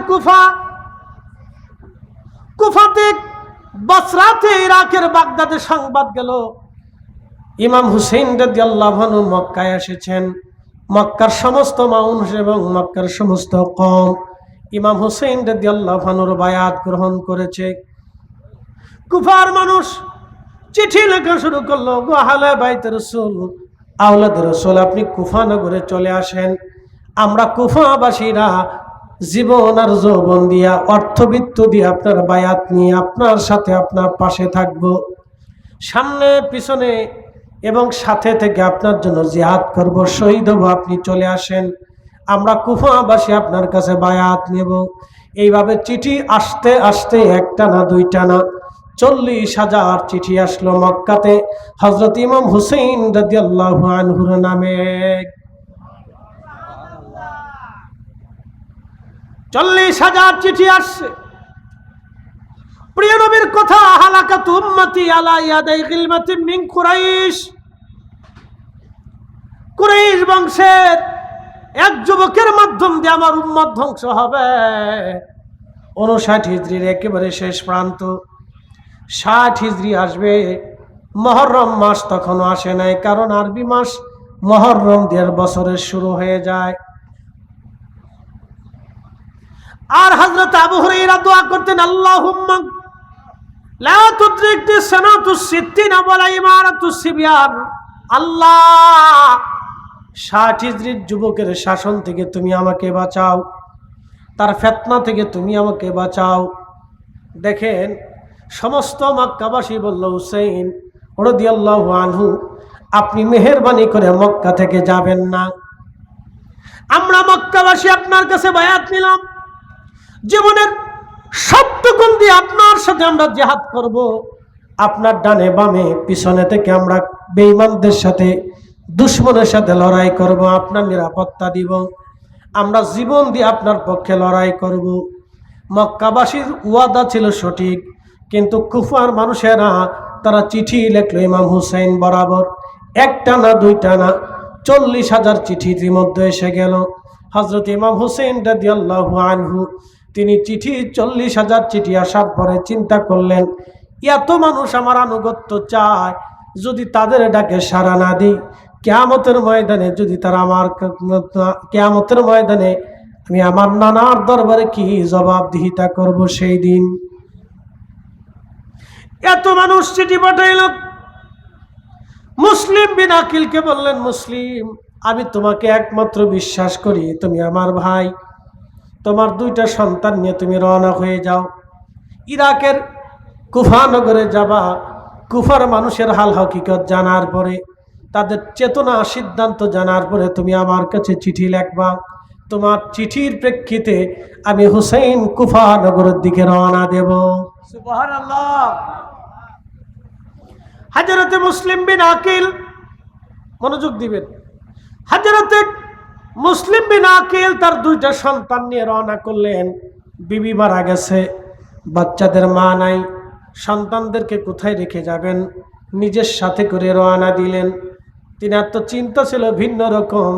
কুফাতে, বসরাতে, ইরাকের বাগদাদে সংবাদ গেল ইমাম হুসেইন রাদিয়াল্লাহু আনহু মক্কায় এসেছেন। মক্কার সমস্ত মানুষ এবং মক্কার সমস্ত কওম ইমাম হুসেইন রাদিয়াল্লাহু আনহুর বায়াত গ্রহণ করেছে। কুফার মানুষ চিঠি লেখা শুরু করলো, গো আহলে বাইতে রাসূল, আওলাদে রাসূল, আপনি কুফা নগরে চলে আসেন। আমরা কুফাবাসীরা জীবন আর যৌবন দিয়া, অর্থবিত্ত দিয়ে আপনার বায়াত নিয়ে আপনার সাথে আপনার পাশে থাকব, সামনে পিছনে এবং সাথে থেকে আপনার জন্য জিহাদ করব, শহীদ হব, আপনি চলে আসেন। আমরা কুফাবাসী আপনার কাছে বায়াত নেব। এইভাবে চিঠি আসতে আসতে একটা না দুইটা না 40,000 চিঠি আসলো মক্কাতে হযরত ইমাম হুসাইন রাদিয়াল্লাহু আনহুর নামে। 40,000 চিঠি আসছে। প্রিয় নবীর কথা, হালাকাতু উম্মতি আলা ইয়াদাই গিলমাতিন মিন কুরাইশ। কুরাইশ বংশের এক যুবকের মাধ্যম দিয়ে আমার উম্মত ধ্বংস হবে। 59 হিজরির একেবারে শেষ প্রান্ত, 60 হিজরি আসবে। মুহররম মাস তখনও আসে নাই, কারণ আরবি মাস মুহররম দিয়ে বছরের শুরু হয়ে যায়। আর হযরত আবু হুরায়রা দোয়া করতেন, আল্লাহুম্মা লা তুদরিকনি সানাতুস সিত্তিনা ওয়ালা ইমারাতুস সিবয়ান। আল্লাহ, 60 হিজরির যুবকের শাসন থেকে তুমি আমাকে বাঁচাও, তার ফিতনা থেকে তুমি আমাকে বাঁচাও। দেখেন, সমস্ত মক্কাবাসী বলল, হুসাইন রাদিয়াল্লাহু আনহু, আপনি মেহেরবানি করে মক্কা থেকে যাবেন না। আমরা মক্কাবাসী আপনার কাছে বায়াত নিলাম, জীবনের সবটুকু দিয়ে আপনার সাথে আমরা জিহাদ করব। আপনার ডানে বামে পিছনে থেকে আমরা বেঈমানদের সাথে, দুশমনের সাথে লড়াই করব, আপনার নিরাপত্তা দিব, আমরা জীবন দিয়ে আপনার পক্ষে লড়াই করব। মক্কাবাসীর ওয়াদা ছিল সঠিক, কিন্তু কুফার মানুষেরা তারা চিঠি লিখলো ইমাম হুসাইন বরাবর, একটা না দুইটা না 40,000 চিঠি ইতিমধ্যে এসে গেল। হযরত ইমাম হুসাইন রাদিয়াল্লাহু আনহু তিনি চিঠি 40,000 চিঠি আসার পরে চিন্তা করলেন, এত মানুষ আমার আনুগত্য চায়, যদি তাদের ডাকে সাড়া না দিই, কিয়ামতের ময়দানে যদি তারা কিয়ামতের ময়দানে আমি আমার নানার দরবারে কি জবাবদিহিতা করব সেই দিন। এত মানুষ চিঠি পাঠাইল। মুসলিম বিন আকিলকে বললেন, মুসলিম, আমি তোমাকে একমাত্র বিশ্বাস করি, তুমি আমার ভাই, তোমার 2টা সন্তান নিয়ে তুমি রওনা হয়ে যাও, ইরাকের কুফা নগরে যাবা। কুফার মানুষের হাল হকিকত জানার পরে, তাদের চেতনা সিদ্ধান্ত জানার পরে তুমি আমার কাছে চিঠি লিখবা। তোমার চিঠির প্রেক্ষিতে আমি হুসাইন কুফা নগরের দিকে রওনা দেব। সুবহানাল্লাহ। হযরতে মুসলিম বিন আকিল, মনোযোগ দিবেন, হযরতে মুসলিম বিন আকিল তার 2টা সন্তান নিয়ে রওনা করলেন। বিবি মারা গেছে, বাচ্চাদের মা নাই, সন্তানদেরকে কোথায় রেখে যাবেন, নিজের সাথে করে রওনা দিলেন। তিনার তো চিন্তা ছিল ভিন্ন রকম,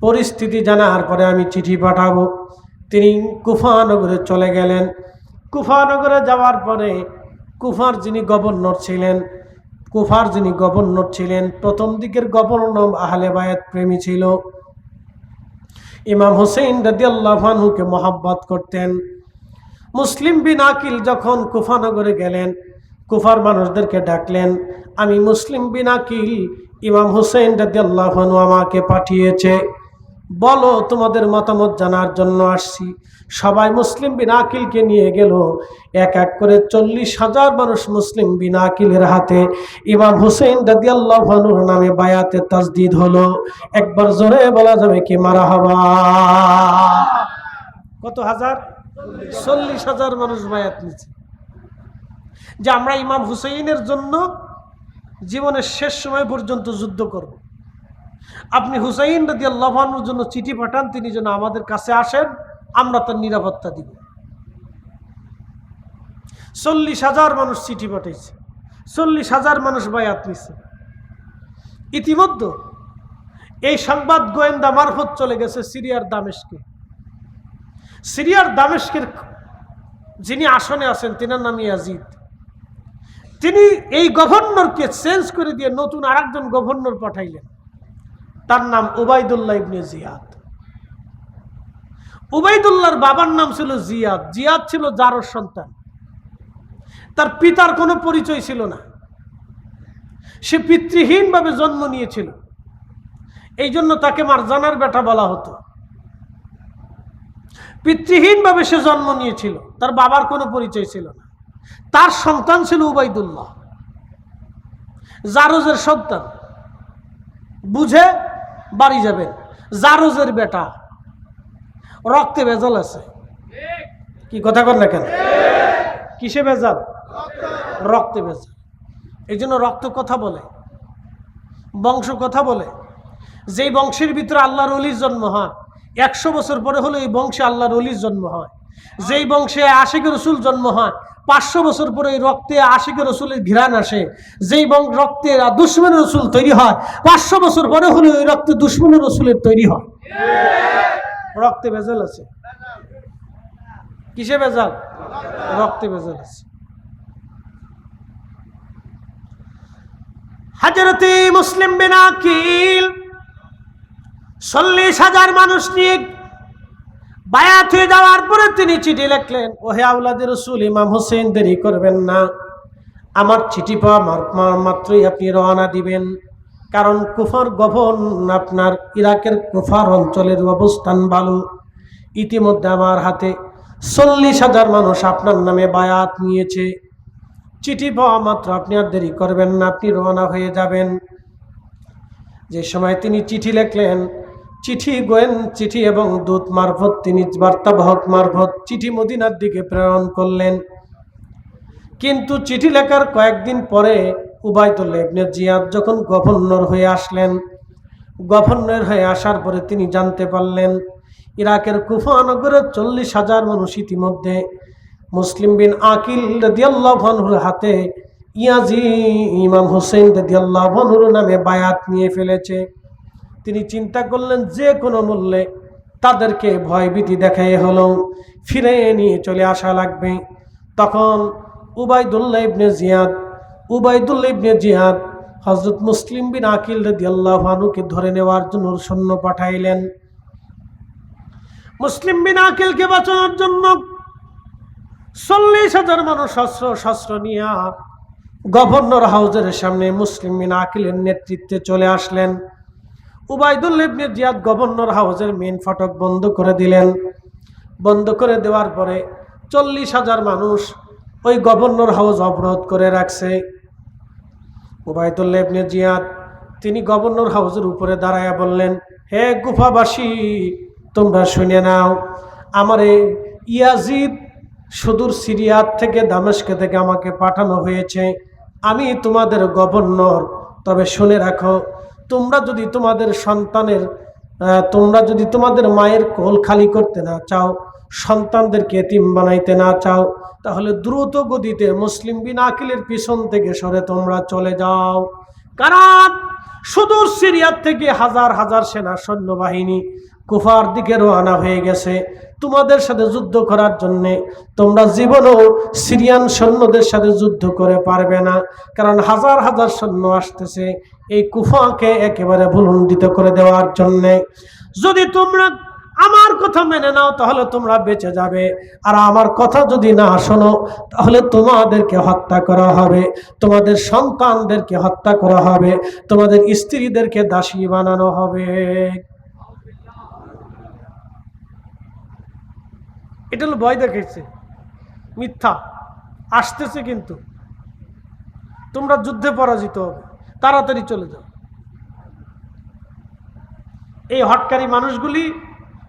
পরিস্থিতি জানার পরে আমি চিঠি পাঠাবো। তিনি কুফা নগরে চলে গেলেন। কুফা নগরে যাওয়ার পরে কুফার যিনি গভর্নর ছিলেন প্রথম দিকের গভর্নর আহলে বায়াত প্রেমী ছিল। ইমাম হুসাইন রাদিয়াল্লাহু আনহুকে মহব্বত করতেন। মুসলিম বিন আকিল যখন কুফা নগরে গেলেন, কুফার মানুষদেরকে ডাকলেন, আমি মুসলিম বিন আকিল ইমাম হুসাইন রাদিয়াল্লাহু আনহু আমাকে পাঠিয়েছে, বলো তোমাদের মতামত জানার জন্য আসছি। সবাই মুসলিম বিন আকিলকে নিয়ে গেল। এক এক করে 40,000 মানুষ মুসলিম বিন আকিলের হাতে ইমাম হুসাইন রাদিয়াল্লাহু আনহুর নামে বায়াতে তাজদীদ হলো। একবার জোরে বলা যাবে কি মারহাবা? কত হাজার? 40,000 মানুষ বায়াত নিয়েছে যে আমরা ইমাম হুসাইনের জন্য জীবনের শেষ সময় পর্যন্ত যুদ্ধ করব। আপনি হুসাইন রাদিয়াল্লাহু আনহুর জন্য চিঠি পাঠান, তিনি যেন আমাদের কাছে আসেন, আমরা তার নিরাপত্তা দিব। 40,000 মানুষ চিঠি পাঠাইছে, 40,000 মানুষ বায়াত নিছে। ইতিমধ্যে এই সংবাদ গোয়েন্দা মারফত চলে গেছে সিরিয়ার দামেস্কে। সিরিয়ার দামেস্কের যিনি আসনে আছেন তিনার নাম ইয়াজিদ। তিনি এই গভর্নরকে চেঞ্জ করে দিয়ে নতুন আরেকজন গভর্নর পাঠাইলেন, তার নাম উবাইদুল্লাহ ইবনে জিয়াদ। উবাইদুল্লাহর বাবার নাম ছিল জিয়াদ। জিয়াদ ছিল জারর সন্তান। তার পিতার কোনো পরিচয় ছিল না, সে পিতৃহীনভাবে জন্ম নিয়েছিল। এই জন্য তাকে মারজানার বেটা বলা হতো। পিতৃহীনভাবে সে জন্ম নিয়েছিল, তার বাবার কোনো পরিচয় ছিল না। তার সন্তান ছিল উবাইদুল্লাহ, জারজের সন্তান। বুঝে বাড়ি যাবেন, জারজের বেটা, রক্তে ভেজাল আছে। কি কথা কর না কেন? কিসে ভেজাল? রক্তে ভেজাল। এই জন্য রক্ত কথা বলে, বংশ কথা বলে। যেই বংশের ভিতরে আল্লাহর ওলির জন্ম হয়, 100 বছর পরে হলো এই বংশে আল্লাহর ওলির জন্ম হয়। যেই বংশে আশিক রসুল জন্ম হয়, 500 বছর পরে এই রক্তে আশিক রসুলের ঘ্রাণ আসে। যেই রক্তে দুশমন রসুল তৈরি হয়, 500 বছর পরে হলো এই রক্তে দুশমন রসুলের তৈরি হয়। রক্তে ভেজাল আছে। কিসে ভেজাল? রক্তে ভেজাল আছে। হযরতে মুসলিম বিন আকিল 40,000 মানুষ নিয়ে বায়াত হয়ে যাওয়ার পরে তিনি চিঠি লিখলেন, ওহে আওলাদে রসুল ইমাম হোসেন, দেরি করবেন না, আমার চিঠি পাওয়া মাত্রই আপনি রওনা দিবেন। কারণ কুফার গভর্নর, আপনার ইরাকের কুফার অঞ্চলের অবস্থান ভালো। ইতিমধ্যে আমার হাতে 40,000 মানুষ আপনার নামে বায়াত নিয়েছে। চিঠি পাওয়া মাত্র আপনি আর দেরি করবেন না, আপনি রওনা হয়ে যাবেন। যে সময় তিনি চিঠি লিখলেন, চিঠি এবং দূত মারফত, তিনি বার্তাবাহক মারফত চিঠি মদিনার দিকে প্রেরণ করলেন। কিন্তু চিঠি লেখার কয়েকদিন পরে উবাইদুল্লাহ ইবনে জিয়াদ যখন গভর্নর হয়ে আসলেন, গভর্নর হয়ে আসার পরে তিনি জানতে পারলেন ইরাকের কুফা নগরে 40,000 মানুষ ইতিমধ্যে মুসলিম বিন আকিল রাদিয়াল্লাহু আনহুর হাতে ইমাম হুসাইন রাদিয়াল্লাহু আনহুর নামে বায়াত নিয়ে ফেলেছে। তিনি চিন্তা করলেন যে কোনো মূল্যে তাদেরকে ভয়ভীতি দেখায় হলেও ফিরে নিয়ে চলে আসা লাগবে। তখন উবাইদুল্লাহ ইবনে জিয়াদ হযরত মুসলিম বিন আকিল রাদিয়াল্লাহু আনহুকে ধরে নেওয়ার জন্য সৈন্য পাঠাইলেন। মুসলিম বিন আকিলকে বাঁচানোর জন্য 40,000 মানুষ শস্ত্র নিয়ে গভর্নর হাউজের সামনে মুসলিম বিন আকিলের নেতৃত্বে চলে আসলেন। উবাইদুল্লাহ ইবনে জিয়াদ গভর্নর হাউজের মেন ফটক বন্ধ করে দিলেন। বন্ধ করে দেওয়ার পরে 40,000 মানুষ ওই গভর্নর হাউস অবরোধ করে রাখছে। উবাইদুল্লাহ ইবনে জিয়াদ তিনি গভর্নর হাউসের উপরে দাঁড়ায়া বললেন, হে কুফাবাসী, তোমরা শুনে নাও, আমারে ইয়াজিদ সুদূর সিরিয়ার থেকে, দামেস্কে থেকে আমাকে পাঠানো হয়েছে। আমি তোমাদের গভর্নর। তবে শুনে রাখো, তোমরা যদি তোমাদের মায়ের কোল খালি করতে না চাও, সন্তানদেরকে এতিম বানাইতে না চাও, তাহলে দ্রুত গতিতে মুসলিম বিন আকিলের পিছন থেকে সরে তোমরা চলে যাও। কারণ সুদূর সিরিয়ার থেকে হাজার হাজার সেনা সৈন্যবাহিনী কুফার দিকে রওনা হয়ে গেছে তোমাদের সাথে যুদ্ধ করার জন্য। তোমরা জীবনেও সিরিয়ান সৈন্যদের সাথে যুদ্ধ করে পারবে না, কারণ হাজার হাজার সৈন্য আসতেছে এই কুফাকে একেবারে ভুলুণ্ঠিত করে দেওয়ার জন্য। যদি তোমরা আমার কথা মেনে নাও তাহলে তোমরা বেঁচে যাবে, আর আমার কথা যদি না শোনো তাহলে তোমাদেরকে হত্যা করা হবে, তোমাদের সন্তানদেরকে হত্যা করা হবে, তোমাদের স্ত্রীদেরকে দাসী বানানো হবে। এটা হলো ভয় দেখাইছে, মিথ্যা আসতেছে, কিন্তু তোমরা যুদ্ধে পরাজিত হবে, তাড়াতাড়ি চলে যাও। এই হটকারী মানুষগুলি